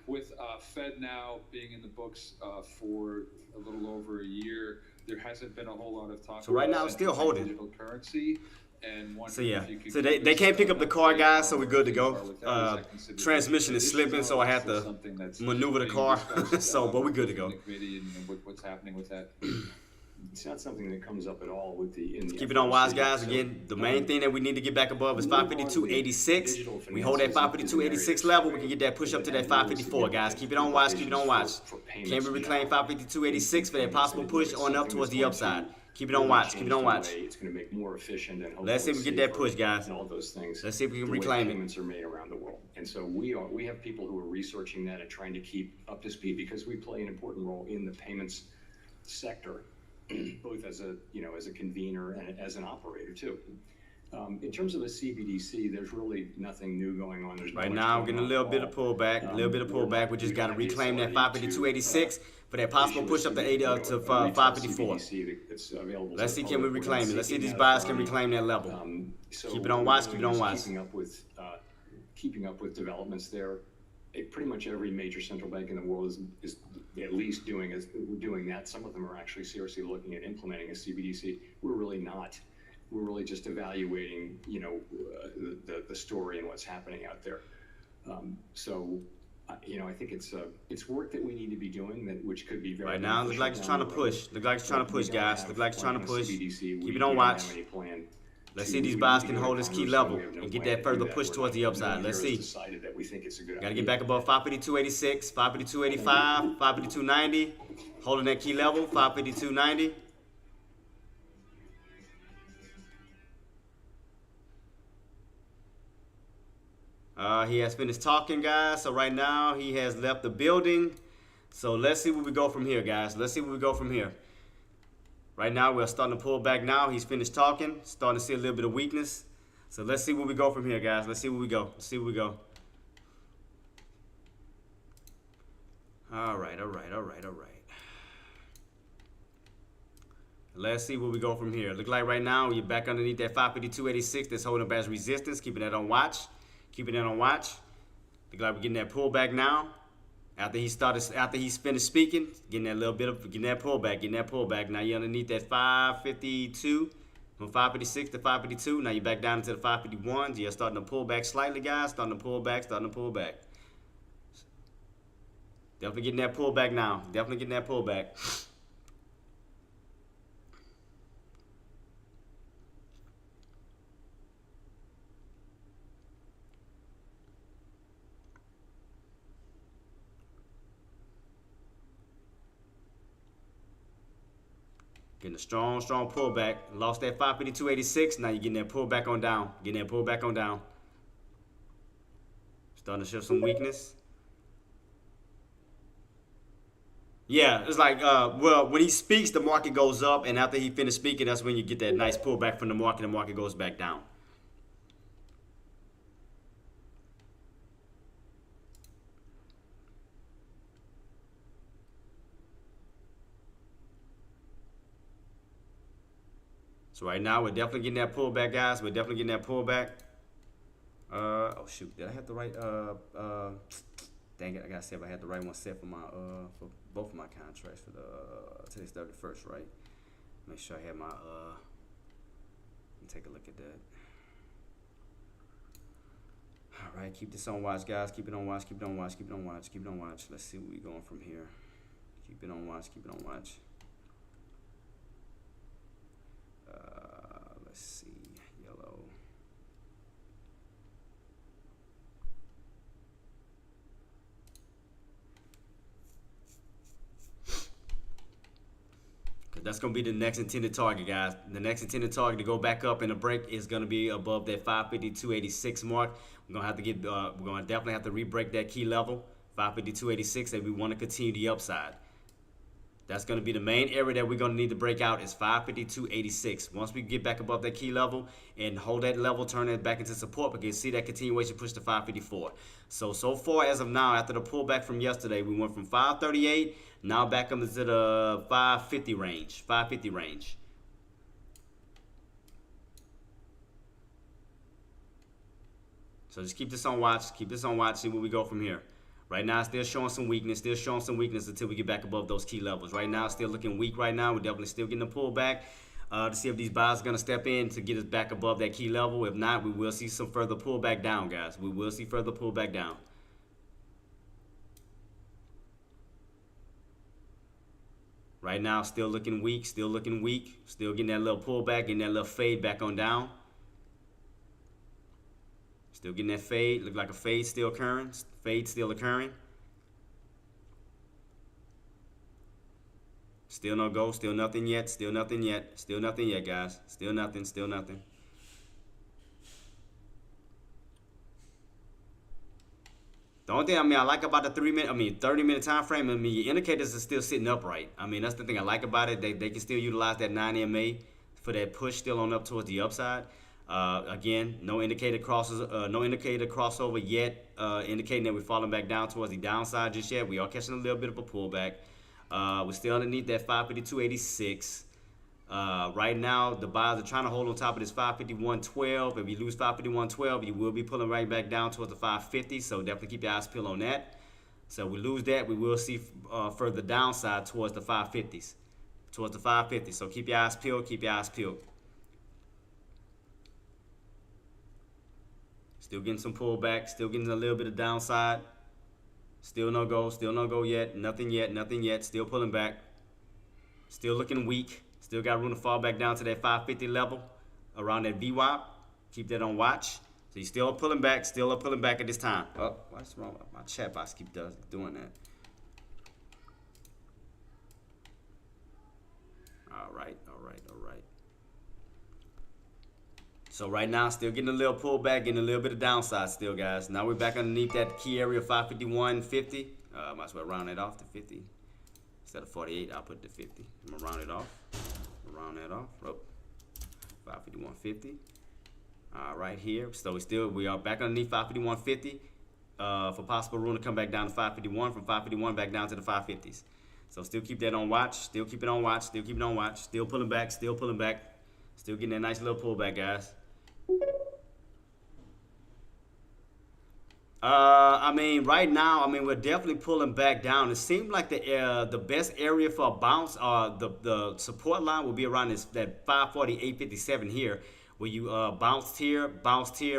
With Fed now being in the books for a little over a year, there hasn't been a whole lot of talk. So right now, it's still holding. Digital currency. and wondering So yeah, if you could so give they us, can't pick up the car, guys, so how we're good to far go. with that? Is that considered Transmission is additional? slipping, so I have Is this to something that's maneuver the being car. discussed, So, but we're good to within go. the committee and what's happening with that? It's not something that comes up at all with in the Keep it on wise, FOMC. guys. So, Again, the main thing that we need to get back above is Move on with 552.86. digital We hold that finances is an area 552.86 of level. We survey can get that push up to that that had 554, guys. Keep it on watch. Keep it on watch. Can we reclaim 552.86 for that possible push on up towards the upside? Keep it on watch. Keep it on watch. It's going to make more efficient and Let's see if we get that push, guys. and all those things. Let's see if we can the way reclaim it. payments are made around the world. And so we have people who are researching that and trying to keep up to speed because we play an important role in the payments sector, both as a convener and as an operator too. In terms of the CBDC, there's really nothing new going on. There's not Right much now, I'm going getting a on little at bit all. of pullback. A little bit of pullback. We just got to we don't have reclaim the that authority 552.86 for that possible push up to 554. That's available Let's to see, the can we public. We're reclaim not it? Let's see if seeking these that buyers can authority. reclaim that level. So Keep it on what watch, we're keep it doing on is watch. keeping up with developments there. Pretty much every major central bank in the world is at least doing that. Some of them are actually seriously looking at implementing a CBDC. We're really not. We're really just evaluating, the story and what's happening out there. I think it's work that we need to be doing which could be very Right now, looks like it's trying to push. Look like it's trying to push, guys. Look like it's trying to push. Keep it on watch. Let's see if these buyers can hold this key level and get that further push towards the upside. Let's see. Got to get back above 552.86, 552.85, 552.90. Holding that key level, 552.90. He has finished talking, guys. So right now he has left the building. So let's see where we go from here, guys. Let's see where we go from here. Right now we're starting to pull back now. He's finished talking. Starting to see a little bit of weakness. So let's see where we go from here, guys. Let's see where we go. Let's see where we go. All right. Let's see where we go from here. Look like right now you're back underneath that 552.86 that's holding up as resistance. Keeping that on watch. Keeping that on watch. Look like we're getting that pullback now. After he's finished speaking, getting that pullback. Now you're underneath that 552, from 556 to 552. Now you're back down into the 551s. You're starting to pull back slightly, guys. Starting to pull back. Definitely getting that pullback now. Getting a strong pullback. Lost that 552.86. Now you're getting that pullback on down. Starting to show some weakness. Yeah, it's like, when he speaks, the market goes up. And after he finished speaking, that's when you get that nice pullback from the market goes back down. So right now, we're definitely getting that pullback, guys. Oh shoot, did I have the right, dang it, I gotta see if I had the right one set for my, for both of my contracts for today's 31st, right? Make sure I have my, let me take a look at that. All right, keep this on watch, guys. Keep it on watch. Let's see where we're going from here. Keep it on watch. Let's see, yellow. That's going to be the next intended target, guys. The next intended target to go back up in a break is going to be above that 552.86 mark. We're going to definitely have to re-break that key level, 552.86, and we want to continue the upside. That's going to be the main area that we're going to need to break out is 552.86. Once we get back above that key level and hold that level, turn it back into support, we can see that continuation push to 554. So far as of now, after the pullback from yesterday, we went from 538, now back up into the 550 range. So just keep this on watch, see where we go from here. Right now, still showing some weakness until we get back above those key levels. Right now, still looking weak right now. We're definitely still getting a pullback. to see if these buys are going to step in to get us back above that key level. If not, we will see some further pullback down, guys. We will see further pullback down. Right now, still looking weak, still getting that little pullback, getting that little fade back on down. Still getting that fade, look like a fade still occurring, Still no go, still nothing yet, guys, still nothing. The only thing I like about the 30-minute time frame, your indicators are still sitting upright. That's the thing I like about it. They can still utilize that 9 MA for that push still on up towards the upside. Again, no indicator crossover yet, indicating that we're falling back down towards the downside just yet. We are catching a little bit of a pullback. We're still underneath that 552.86. Right now, the buyers are trying to hold on top of this 551.12. If you lose 551.12, you will be pulling right back down towards the 550. So definitely keep your eyes peeled on that. So we lose that, we will see further downside towards the 550s. So keep your eyes peeled. Still getting some pullback. Still getting a little bit of downside. Still no go yet. Nothing yet. Still pulling back. Still looking weak. Still got room to fall back down to that 550 level around that VWAP. Keep that on watch. So you're still pulling back at this time. Oh, what's wrong? My chat box keep doing that. All right. So right now, still getting a little pullback, getting a little bit of downside still, guys. Now we're back underneath that key area of 551.50. Might as well round that off to 50. Instead of 48, I'll put the 50. I'm gonna round it off. Oh, 551.50. Right here. So we are back underneath 551.50. For possible room to come back down to 551. From 551 back down to the 550s. So still keep that on watch. Still pulling back. Still getting that nice little pullback, guys. Right now, we're definitely pulling back down. It seems like the best area for a bounce, the support line will be around that 548.57 here, where you bounced here,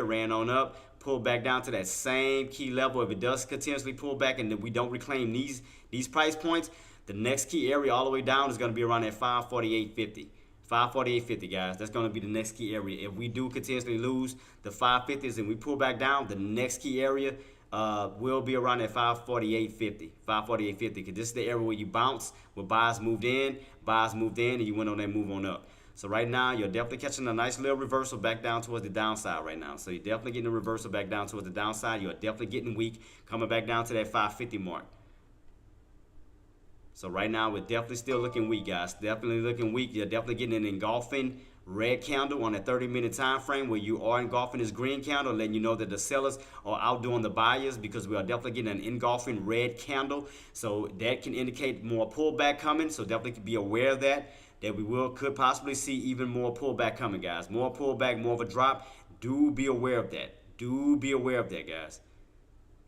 ran on up, pulled back down to that same key level. If it does continuously pull back and then we don't reclaim these price points, the next key area all the way down is going to be around that 548.50. 548.50, guys. That's going to be the next key area. If we do continuously lose the 550s and we pull back down, the next key area will be around that 548.50. 548.50, because this is the area where you bounce, where buyers moved in, and you went on that move on up. So right now, you're definitely catching a nice little reversal back down towards the downside right now. So you're definitely getting a reversal back down towards the downside. You're definitely getting weak, coming back down to that 550 mark. So right now, we're definitely still looking weak, guys. Definitely looking weak. You're definitely getting an engulfing red candle on a 30-minute time frame where you are engulfing this green candle, letting you know that the sellers are outdoing the buyers, because we are definitely getting an engulfing red candle. So that can indicate more pullback coming. So definitely be aware of that we could possibly see even more pullback coming, guys. More pullback, more of a drop. Do be aware of that. Guys.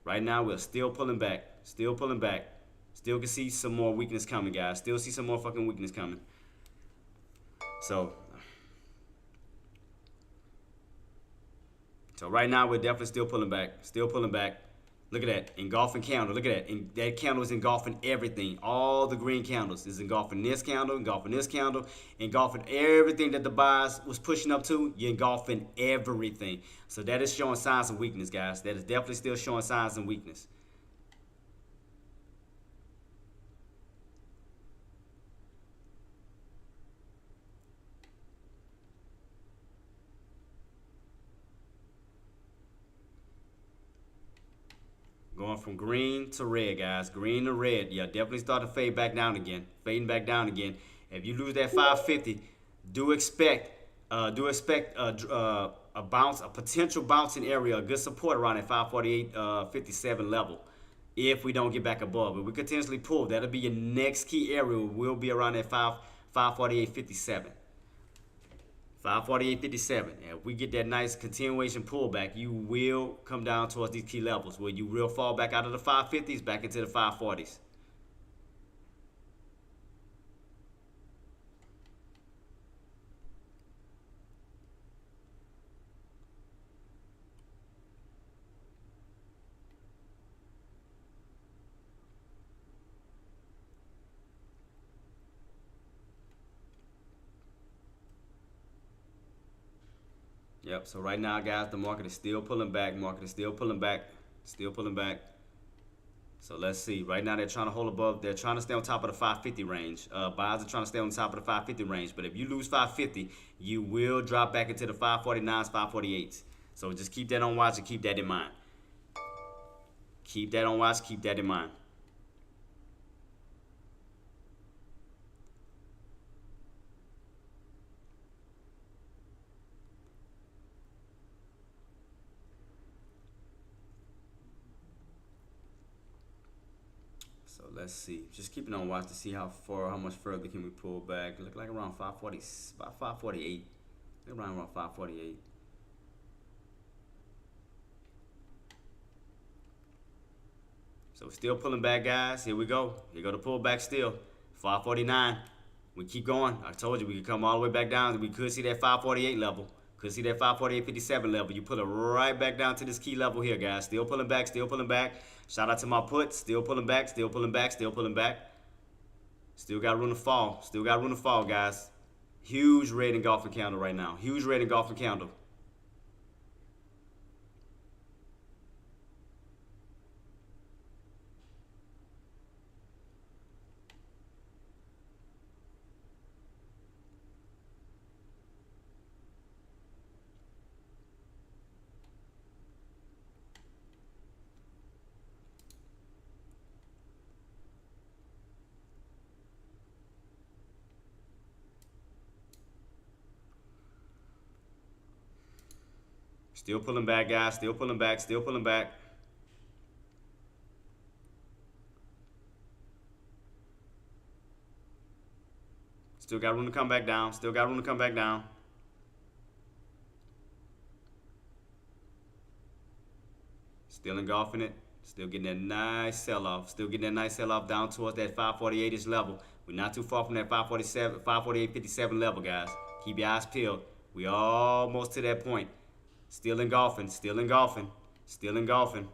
Right now, we're still pulling back. Still can see some more weakness coming, guys. Still see some more fucking weakness coming. So right now, we're definitely still pulling back. Look at that. Engulfing candle. Look at that. That candle is engulfing everything. All the green candles is engulfing this candle, engulfing everything that the buyers was pushing up to. You're engulfing everything. So that is showing signs of weakness, guys. That is definitely still showing signs of weakness. Going from green to red, guys. Green to red. Yeah, definitely start to fading back down again. If you lose that 550, do expect a bounce, a potential bouncing area, a good support around that 548.57 level. If we don't get back above, if we continuously pull, that'll be your next key area. Will be around that 548.57. 548.57. And if we get that nice continuation pullback, you will come down towards these key levels where you will fall back out of the 550s back into the 540s. Yep. So right now, guys, the market is still pulling back. Market is still pulling back. Still pulling back. So let's see. Right now, they're trying to hold above. They're trying to stay on top of the 550 range. Buyers are trying to stay on top of the 550 range. But if you lose 550, you will drop back into the 549s, 548s. So just keep that on watch and keep that in mind. Keep that on watch. Keep that in mind. So let's see. Just keep it on watch to see how much further can we pull back. Look like around 540, about 548. Around 548. So we're still pulling back, guys. Here we go. Here go the pullback still. 549. We keep going. I told you we could come all the way back down. We could see that 548 level. Could see that 548.57 level. You pull it right back down to this key level here, guys. Still pulling back, still pulling back. Shout out to my puts. Still pulling back, still pulling back, still pulling back. Still got room to fall. Still got room to fall, guys. Huge red engulfing candle right now. Huge red engulfing candle. Still pulling back, guys. Still pulling back. Still pulling back. Still got room to come back down. Still got room to come back down. Still engulfing it. Still getting that nice sell-off. Still getting that nice sell-off down towards that 548-ish level. We're not too far from that 547, 548.57 level, guys. Keep your eyes peeled. We almost to that point. Still engulfing. Still engulfing. Still engulfing.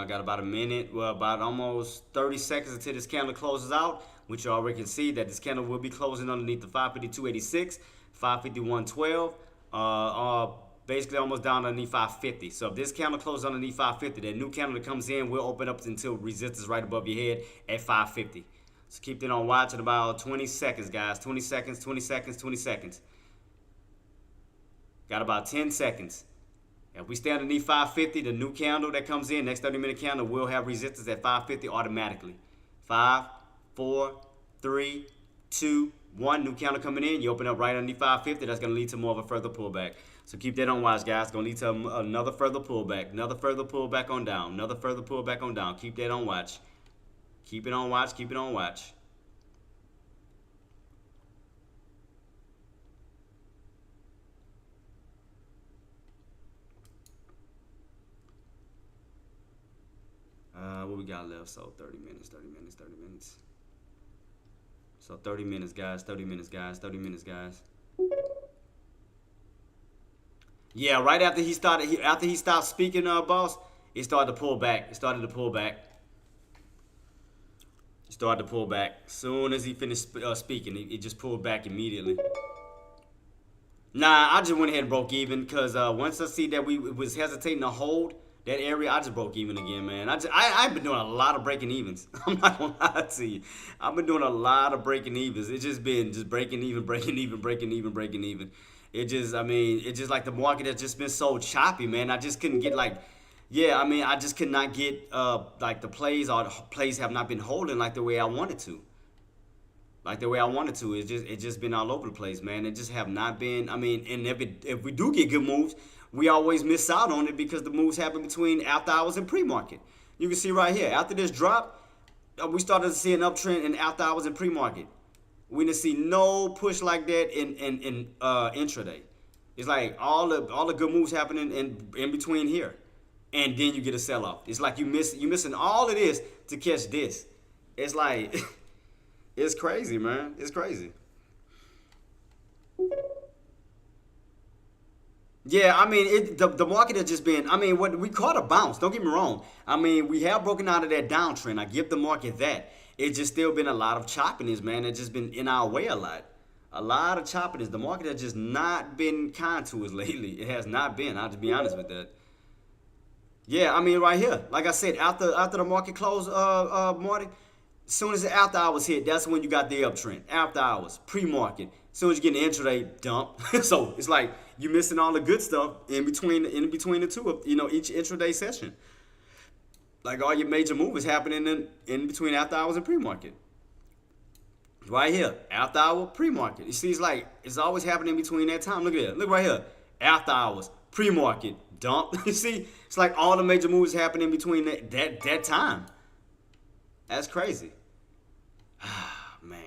Got about a minute, well, about almost 30 seconds until this candle closes out, which you already can see that this candle will be closing underneath the 552.86, 551.12, basically almost down underneath 550. So if this candle closes underneath 550, that new candle that comes in will open up until resistance right above your head at 550. So keep it on watch at about 20 seconds, guys. 20 seconds, 20 seconds, 20 seconds. Got about 10 seconds. If we stay underneath 550, the new candle that comes in, next 30-minute candle, will have resistance at 550 automatically. 5, 4, 3, 2, 1. New candle coming in. You open up right underneath 550. That's going to lead to more of a further pullback. So keep that on watch, guys. It's going to lead to another further pullback. Another further pullback on down. Another further pullback on down. Keep that on watch. Keep it on watch. Keep it on watch. What we got left? So 30 minutes, 30 minutes, 30 minutes. So 30 minutes, guys, 30 minutes, guys, 30 minutes, guys. Yeah, right after he stopped speaking, boss, it started to pull back. It started to pull back. It started to pull back. Soon as he finished speaking, it just pulled back immediately. Nah, I just went ahead and broke even because once I see that we was hesitating to hold that area, I just broke even again, man. I've been doing a lot of breaking evens. I'm not gonna lie to you. I've been doing a lot of breaking evens. It's just been breaking even, breaking even, breaking even, breaking even. It's just like the market has just been so choppy, man. I just couldn't get I just could not get like the plays have not been holding like the way I wanted to. Like the way I wanted to. It's just been all over the place, man. It just have not been. And if we do get good moves, we always miss out on it because the moves happen between after hours and pre-market. You can see right here, after this drop, we started to see an uptrend in after hours and pre-market. We didn't see no push like that in intraday. It's like all the good moves happening in between here, and then you get a sell off. It's like you missing all of this to catch this. It's like it's crazy, man. It's crazy. Yeah, I mean, the market has just been. I mean, what we caught a bounce. Don't get me wrong. I mean, we have broken out of that downtrend. I give the market that. It's just still been a lot of choppiness, man. It's just been in our way a lot. A lot of choppiness. The market has just not been kind to us lately. It has not been. I'll just be honest with that. Yeah, I mean, right here. Like I said, after the market closed, morning, as soon as the after hours hit, that's when you got the uptrend. After hours, pre-market. As soon as you get an intraday dump, so it's like you missing all the good stuff in between the two of each intraday session. Like all your major moves happening in between after hours and pre-market. Right here, after hour, pre-market. You see, it's like it's always happening between that time. Look at it. Look right here, after hours, pre-market, dump. You see, it's like all the major moves happening between that time. That's crazy. Man.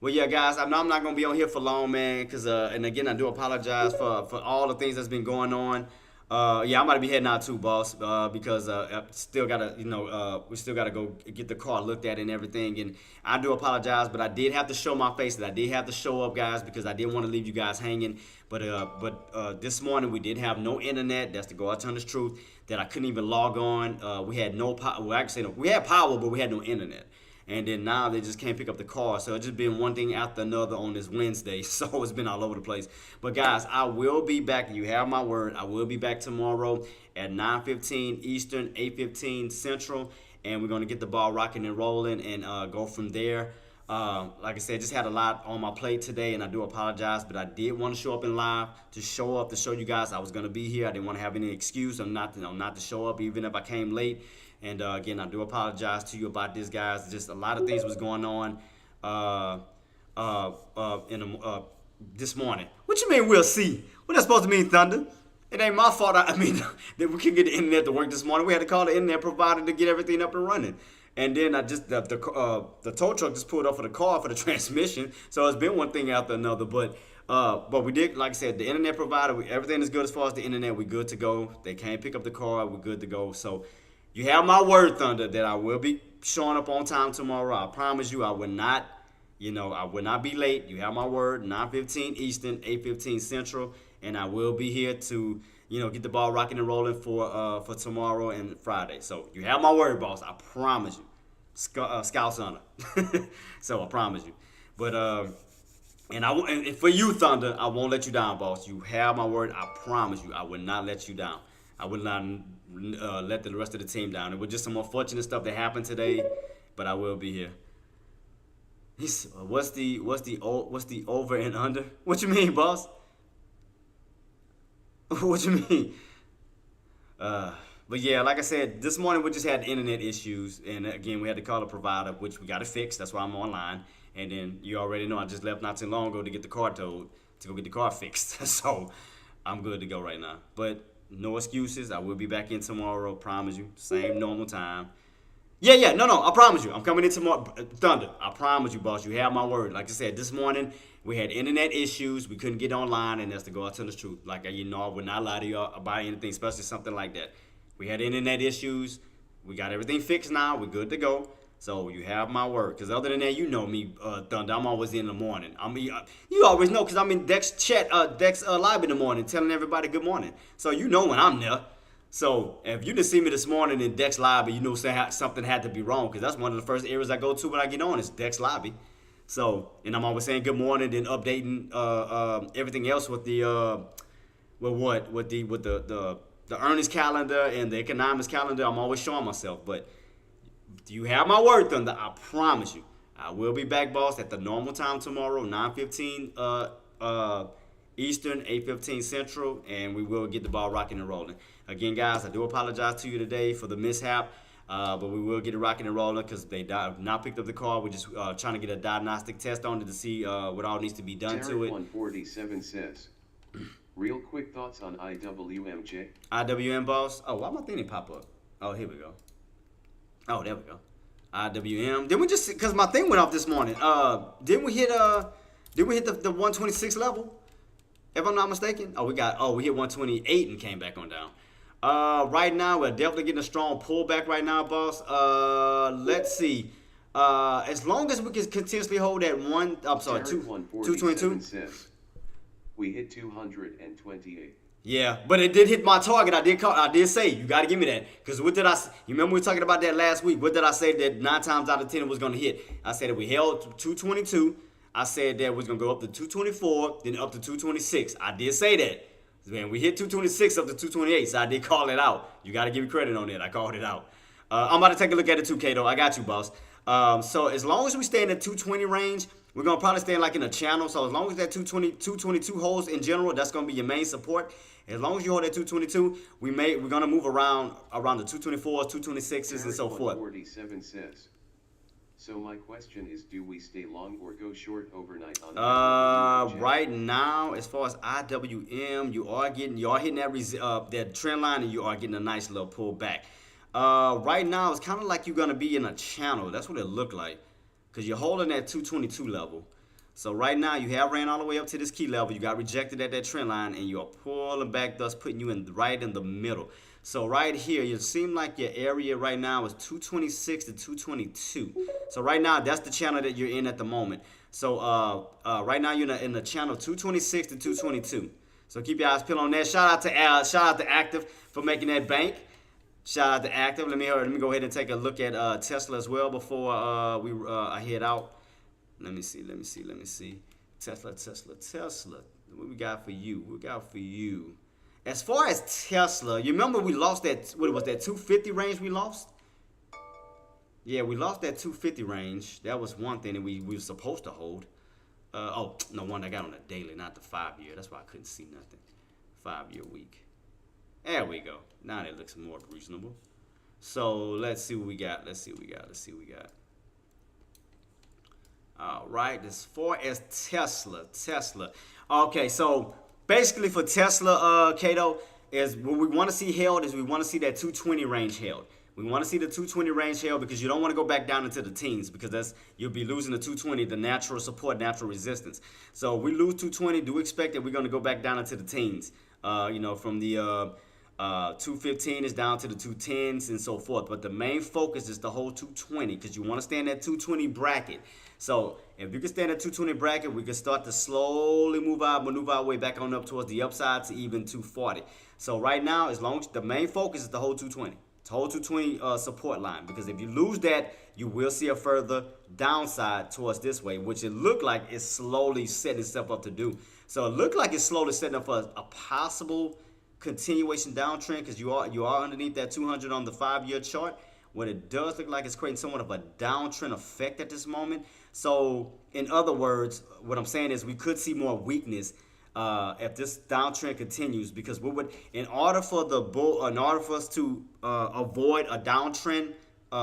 Well, yeah, guys, I'm not going to be on here for long, man, because, and again, I do apologize for all the things that's been going on. Yeah, I'm about to be heading out too, boss, because I still got to, we still got to go get the car looked at and everything. And I do apologize, but I did have to show my face. That I did have to show up, guys, because I didn't want to leave you guys hanging. But this morning we did have no internet. That's the God's honest truth. That I couldn't even log on. We had no power. Well, actually, we had power, but we had no internet. And then now they just can't pick up the car. So it's just been one thing after another on this Wednesday. So it's been all over the place. But guys, I will be back. You have my word. I will be back tomorrow at 9:15 Eastern, 8:15 Central. And we're going to get the ball rocking and rolling and go from there. Like I said, just had a lot on my plate today, and I do apologize. But I did want to show up in live, to show you guys I was going to be here. I didn't want to have any excuse of not to show up, even if I came late. And again, I do apologize to you about this, guys. Just a lot of things was going on this morning. What you mean we'll see? What that supposed to mean, Thunder? It ain't my fault. I mean, that we couldn't get the internet to work this morning. We had to call the internet provider to get everything up and running. And then the tow truck just pulled up for the car for the transmission. So it's been one thing after another. But we did, like I said, the internet provider, everything is good as far as the internet. We're good to go. They can't pick up the car. We're good to go. So you have my word, Thunder, that I will be showing up on time tomorrow. I promise you I will not, I will not be late. You have my word, 9:15 Eastern, 8:15 Central. And I will be here to, get the ball rocking and rolling for tomorrow and Friday. So you have my word, boss. I promise you. Scout's honor. So I promise you. But, and for you, Thunder, I won't let you down, boss. You have my word. I promise you. I will not let you down. I will not let the rest of the team down. It was just some unfortunate stuff that happened today, but I will be here. What's the over and under? What you mean, boss? What you mean? But yeah, like I said, this morning we just had internet issues, and again we had to call a provider, which we got to fix. That's why I'm online. And then you already know I just left not too long ago to get the car towed, to go get the car fixed. So I'm good to go right now. But no excuses. I will be back in tomorrow. Promise you. Same normal time. Yeah. No. I promise you. I'm coming in tomorrow. Thunder. I promise you, boss. You have my word. Like I said, this morning we had internet issues. We couldn't get online, and that's to go out to the truth. Like, I would not lie to y'all about anything, especially something like that. We had internet issues. We got everything fixed now. We're good to go. So you have my word. Because other than that, you know me, Thunder. I'm always in the morning. You always know because I'm in Dex live in the morning telling everybody good morning. So you know when I'm there. So if you didn't see me this morning in Dex Lobby, you know something had to be wrong, because that's one of the first areas I go to when I get on is Dex Lobby. So, and I'm always saying good morning, then updating everything else with the earnings calendar and the economics calendar. I'm always showing myself. But you have my word, Thunder. I promise you, I will be back, boss, at the normal time tomorrow, 9:15 Eastern, 8:15 Central, and we will get the ball rocking and rolling. Again, guys, I do apologize to you today for the mishap, but we will get it rocking and rolling because they have not picked up the car. We're just trying to get a diagnostic test on it to see what all needs to be done to it. 147 says, real quick thoughts on IWMJ. IWM, boss? Oh, why my thing didn't pop up? Oh, here we go. Oh, there we go. IWM. Didn't we just, because my thing went off this morning. Didn't we hit the 126 level? if I'm not mistaken. We hit 128 and came back on down. Right now we're definitely getting a strong pullback right now, boss. Let's see. As long as we can continuously hold that 222. We hit 228. Yeah, but it did hit my target. I did say you got to give me that, because what did I? You remember we were talking about that last week? What did I say that 9 times out of 10 it was going to hit? I said that we held 222. I said that it was going to go up to 224, then up to 226. I did say that. Man, we hit 226 up to 228, so I did call it out. You got to give me credit on that. I called it out. I'm about to take a look at it too, Kato. I got you, boss. So as long as we stay in the 220 range, we're going to probably stay like in a channel. So as long as that 222 holds in general, that's going to be your main support. As long as you hold that 222, we're going to move around the 224s, 226s, and so forth. 47 says. So my question is, do we stay long or go short overnight on right now, as far as IWM, you are hitting that trend line, and you are getting a nice little pullback. Right now, it's kind of like you're going to be in a channel. That's what it looked like, because you're holding that 222 level. So right now, you have ran all the way up to this key level. You got rejected at that trend line, and you're pulling back, thus putting you right in the middle. So right here, you seem like your area right now is 226 to 222. So right now, that's the channel that you're in at the moment. So right now, you're in the channel 226 to 222. So keep your eyes peeled on that. Shout out to Active for making that bank. Shout out to Active. Let me go ahead and take a look at Tesla as well before I head out. Let me see. Tesla. What we got for you? As far as Tesla, you remember we lost that, what was that, 250 range we lost? Yeah, we lost that 250 range. That was one thing that we were supposed to hold. One I got on the daily, not the 5-year. That's why I couldn't see nothing. 5-year week. There we go. Now that looks more reasonable. So let's see what we got. All right, as far as Tesla. Okay, so basically for Tesla, Kato, is what we want to see held is we want to see that 220 range held. We want to see the 220 range held because you don't want to go back down into the teens, because you'll be losing the 220, the natural support, natural resistance. So if we lose 220, do expect that we're going to go back down into the teens. From the 215 is down to the 210s and so forth. But the main focus is the whole 220, because you want to stay in that 220 bracket. So if you can stay in that 220 bracket, we can start to slowly maneuver our way back on up towards the upside to even 240. So right now, as long as the main focus is the whole 220. It's whole 220 support line, because if you lose that, you will see a further downside towards this way, which it looked like it's slowly setting itself up to do. So it looked like it's slowly setting up for a possible continuation downtrend, because you are underneath that 200 on the 5-year chart. What it does look like it's creating somewhat of a downtrend effect at this moment. So in other words, what I'm saying is we could see more weakness if this downtrend continues, because in order for us to avoid a downtrend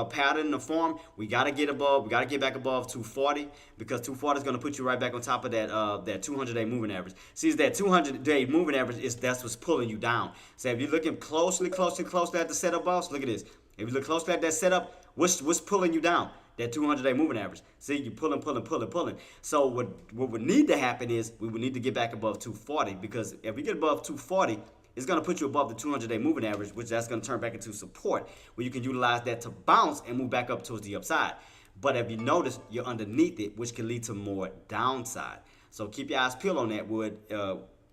pattern to form, we got to get back above 240, because 240 is going to put you right back on top of that 200-day moving average. See, it's that 200-day moving average that's what's pulling you down. So if you're looking closely at the setup, boss, look at this. If you look closely at that setup, what's pulling you down? That 200-day moving average. See, you're pulling. So what would need to happen is we would need to get back above 240, because if we get above 240, it's going to put you above the 200-day moving average, which that's going to turn back into support, where you can utilize that to bounce and move back up towards the upside. But if you notice, you're underneath it, which can lead to more downside. So keep your eyes peeled on that.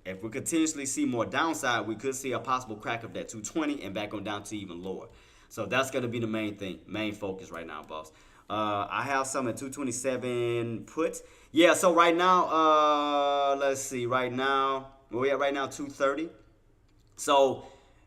If we continuously see more downside, we could see a possible crack of that 220 and back on down to even lower. So that's going to be the main focus right now, boss. I have some at 227 puts. Yeah, so right now, let's see. Right now, where we at right now? 230. So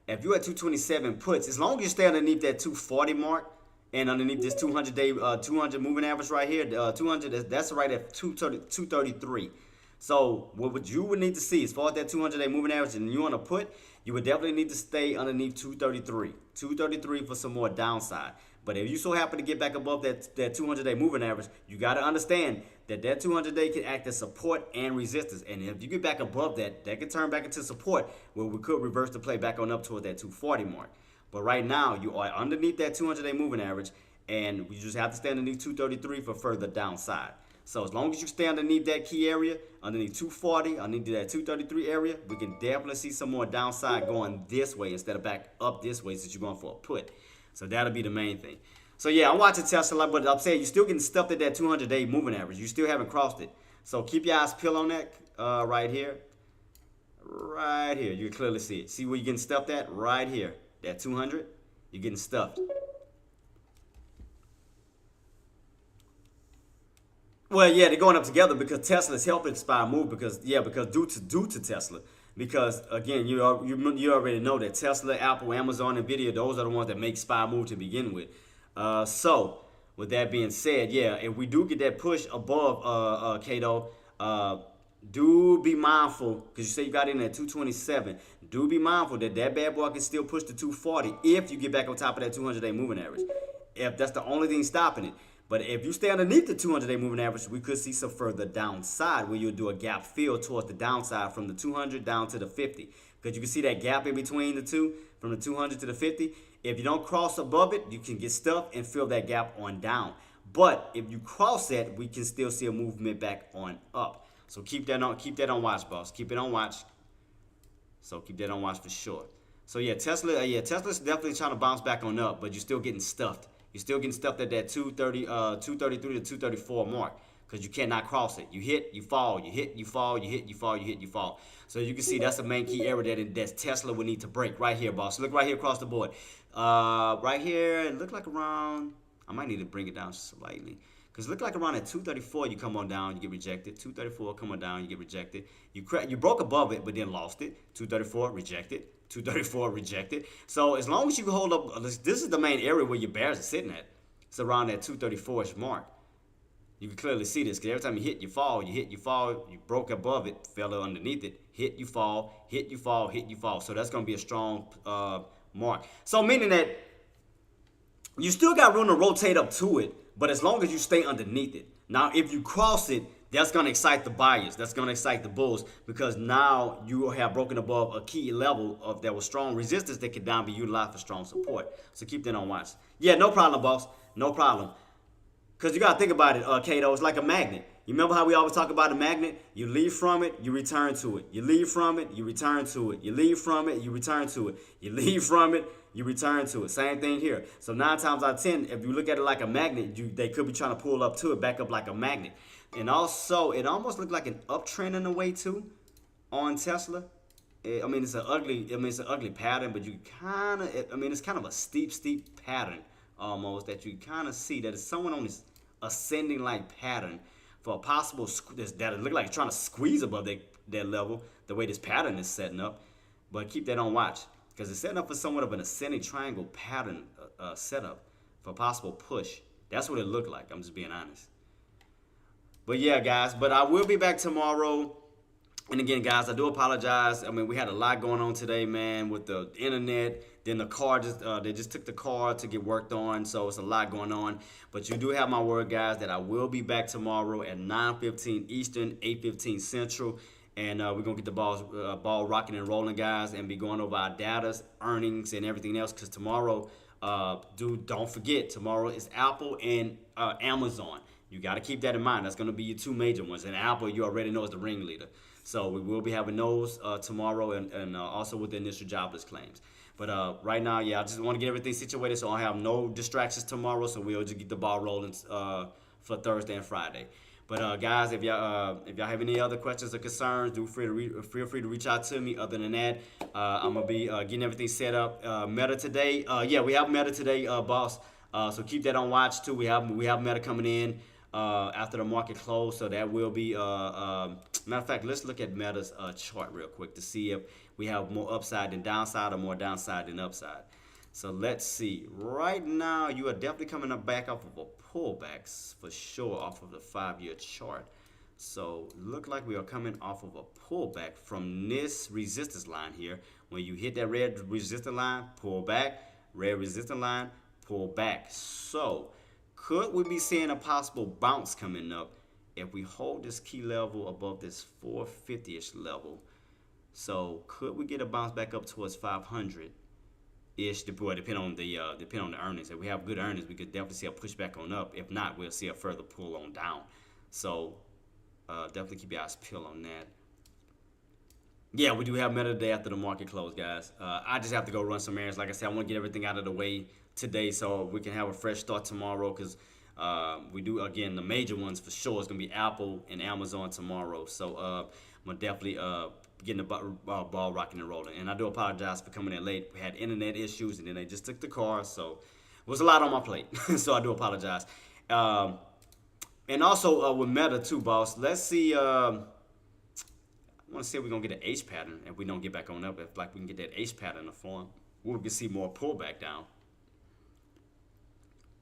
if you're at 227 puts, as long as you stay underneath that 240 mark and underneath this 200-day 200 moving average right here, 200, that's right at 233. So what you would need to see as far as that 200-day moving average, and you want to put, you would definitely need to stay underneath 233. 233 for some more downside. But if you so happen to get back above that 200-day moving average, you got to understand that 200-day can act as support and resistance. And if you get back above that can turn back into support, where we could reverse the play back on up toward that 240 mark. But right now, you are underneath that 200-day moving average, and we just have to stay underneath 233 for further downside. So as long as you stay underneath that key area, underneath 240, underneath that 233 area, we can definitely see some more downside going this way instead of back up this way since you're going for a put. So that'll be the main thing. So yeah, I'm watching Tesla, but I'm saying you're still getting stuffed at that 200-day moving average. You still haven't crossed it. So keep your eyes peeled on that right here. Right here. You can clearly see it. See where you're getting stuffed at? Right here. That 200, you're getting stuffed. Well, yeah, they're going up together because Tesla's helping SPY move because due to Tesla. Because again, you already know that Tesla, Apple, Amazon, Nvidia, those are the ones that make SPY move to begin with. So with that being said, yeah, if we do get that push above Cato, do be mindful because you say you got in at 227. Do be mindful that bad boy can still push to 240 if you get back on top of that 200-day moving average. If that's the only thing stopping it. But if you stay underneath the 200-day moving average, we could see some further downside where you'll do a gap fill towards the downside from the 200 down to the 50. Because you can see that gap in between the two, from the 200 to the 50. If you don't cross above it, you can get stuck and fill that gap on down. But if you cross that, we can still see a movement back on up. So keep that on watch, boss. Keep it on watch. So keep that on watch for sure. So yeah, Tesla's definitely trying to bounce back on up, but you're still getting stuffed. You're still getting stuffed at that 233 to 234 mark because you cannot cross it. You hit, you fall, you hit, you fall, you hit, you fall, you hit, you fall. So you can see that's the main key area that Tesla would need to break right here, boss. Look right here across the board. Right here, it looked like around, I might need to bring it down slightly. Because it looked like around at 234, you come on down, you get rejected. 234, come on down, you get rejected. You broke above it, but then lost it. 234, rejected. 234, rejected. So as long as you can hold up, this is the main area where your bears are sitting at. It's around that 234-ish mark. You can clearly see this because every time you hit, you fall. You hit, you fall. You broke above it, fell underneath it. Hit, you fall. Hit, you fall. Hit, you fall. So that's going to be a strong mark. So meaning that you still got room to rotate up to it, but as long as you stay underneath it. Now, if you cross it, that's going to excite the buyers. That's going to excite the bulls because now you have broken above a key level of that was strong resistance that could now be utilized for strong support. So keep that on watch. Yeah, no problem, boss. No problem. Because you got to think about it, Kato. It's like a magnet. You remember how we always talk about a magnet? You leave from it, you return to it. You leave from it, you return to it. You leave from it, you return to it. You leave from it, you return to it. Same thing here. So 9 times out of 10, if you look at it like a magnet, they could be trying to pull up to it, back up like a magnet. And also, it almost looked like an uptrend in a way too on Tesla. I mean, it's an ugly pattern, but you kind of, it's kind of a steep pattern almost that you kind of see that it's someone on this ascending like pattern for a possible that it look like it's trying to squeeze above that level the way this pattern is setting up. But keep that on watch because it's setting up for somewhat of an ascending triangle pattern setup for a possible push. That's what it looked like. I'm just being honest. But yeah, guys, but I will be back tomorrow. And again, guys, I do apologize. I mean, we had a lot going on today, man, with the internet. Then the car they just took the car to get worked on, so it's a lot going on. But you do have my word, guys, that I will be back tomorrow at 9:15 Eastern, 8:15 Central. And we're going to get the ball rocking and rolling, guys, and be going over our data, earnings, and everything else. Because tomorrow, don't forget, tomorrow is Apple and Amazon. You got to keep that in mind. That's going to be your two major ones. And Apple, you already know, is the ringleader. So we will be having those tomorrow and also with the initial jobless claims. But right now, yeah, I just want to get everything situated so I have no distractions tomorrow. So we'll just get the ball rolling for Thursday and Friday. But guys, if y'all have any other questions or concerns, feel free to reach out to me. Other than that, I'm gonna be getting everything set up. Meta today, we have Meta today, boss. So keep that on watch too. We have Meta coming in after the market close, so that will be. Matter of fact, let's look at Meta's chart real quick to see if we have more upside than downside or more downside than upside. So let's see. Right now, you are definitely coming up back off of a pullback for sure off of the 5-year chart. So look like we are coming off of a pullback from this resistance line here. When you hit that red resistance line, pull back. Red resistance line, pull back. So could we be seeing a possible bounce coming up if we hold this key level above this 450-ish level? So could we get a bounce back up towards 500-ish? Depend on the earnings. If we have good earnings, we could definitely see a pushback on up. If not, we'll see a further pull on down. So definitely keep your eyes peeled on that. Yeah, we do have Meta today after the market close, guys. I just have to go run some errands. Like I said, I want to get everything out of the way today so we can have a fresh start tomorrow because we do, again, the major ones for sure is going to be Apple and Amazon tomorrow. So I'm going to definitely getting the ball rocking and rolling. And I do apologize for coming in late. We had internet issues and then they just took the car. So it was a lot on my plate. So I do apologize. And also with Meta too, boss. Let's see. I want to see if we're going to get an H pattern if we don't get back on up. If like we can get that H pattern to form, we can see more pullback down.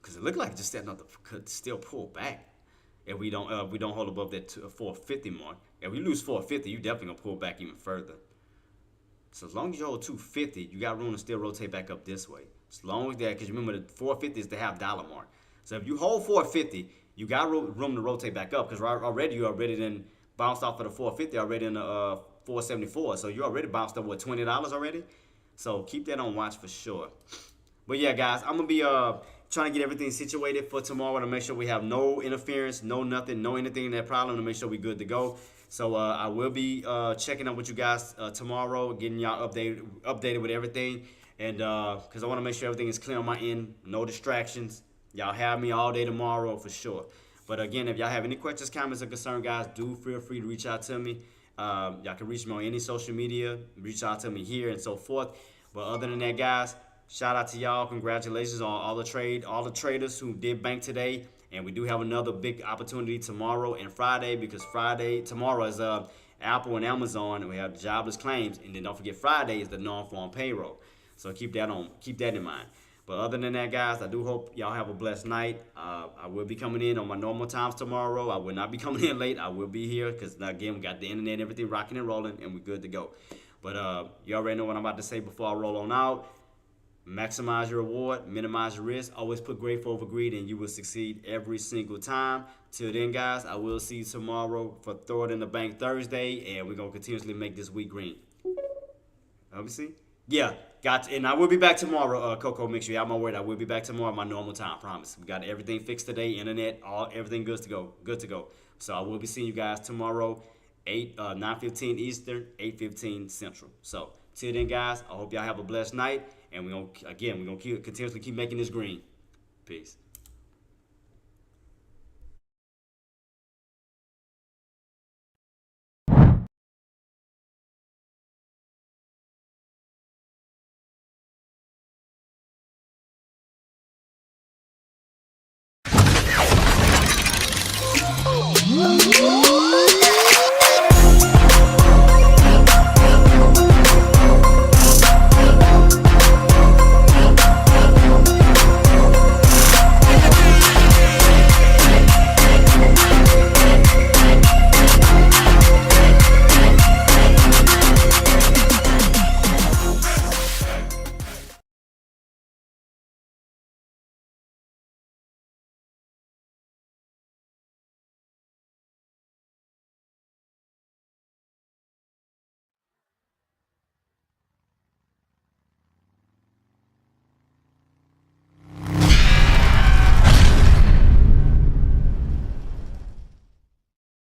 Because it looked like it just could still pull back if we don't hold above that 450 mark. If we lose 450, you definitely going to pull back even further. So as long as you hold 250, you got room to still rotate back up this way. As long as that, because remember the 450 is the half dollar mark. So if you hold 450, you got room to rotate back up because you already then bounced off of the 450 already in the 474. So you already bounced up, what, $20 already? So keep that on watch for sure. But yeah, guys, I'm going to be trying to get everything situated for tomorrow to make sure we have no interference, no nothing, no anything in that problem to make sure we're good to go. So I will be checking up with you guys tomorrow, getting y'all updated with everything. And because I want to make sure everything is clear on my end, no distractions. Y'all have me all day tomorrow for sure. But again, if y'all have any questions, comments, or concerns, guys, do feel free to reach out to me. Y'all can reach me on any social media, reach out to me here and so forth. But other than that, guys, shout out to y'all. Congratulations on all the traders who did bank today. And we do have another big opportunity tomorrow and Friday because tomorrow is Apple and Amazon, and we have jobless claims. And then don't forget Friday is the non-farm payroll. So keep that in mind. But other than that, guys, I do hope y'all have a blessed night. I will be coming in on my normal times tomorrow. I will not be coming in late. I will be here because, again, we got the internet and everything rocking and rolling, and we're good to go. But you already know what I'm about to say before I roll on out. Maximize your reward, minimize your risk. Always put grateful over greed, and you will succeed every single time. Till then, guys, I will see you tomorrow for Throw It in the Bank Thursday, and we're going to continuously make this week green. Let me see. Yeah, gotcha. And I will be back tomorrow, Coco. Make sure you have my word. I will be back tomorrow at my normal time, promise. We got everything fixed today, internet, everything good to go. So I will be seeing you guys tomorrow, 9:15 Eastern, 8:15 Central. So till then, guys, I hope y'all have a blessed night, and we're gonna continuously keep making this green. Peace.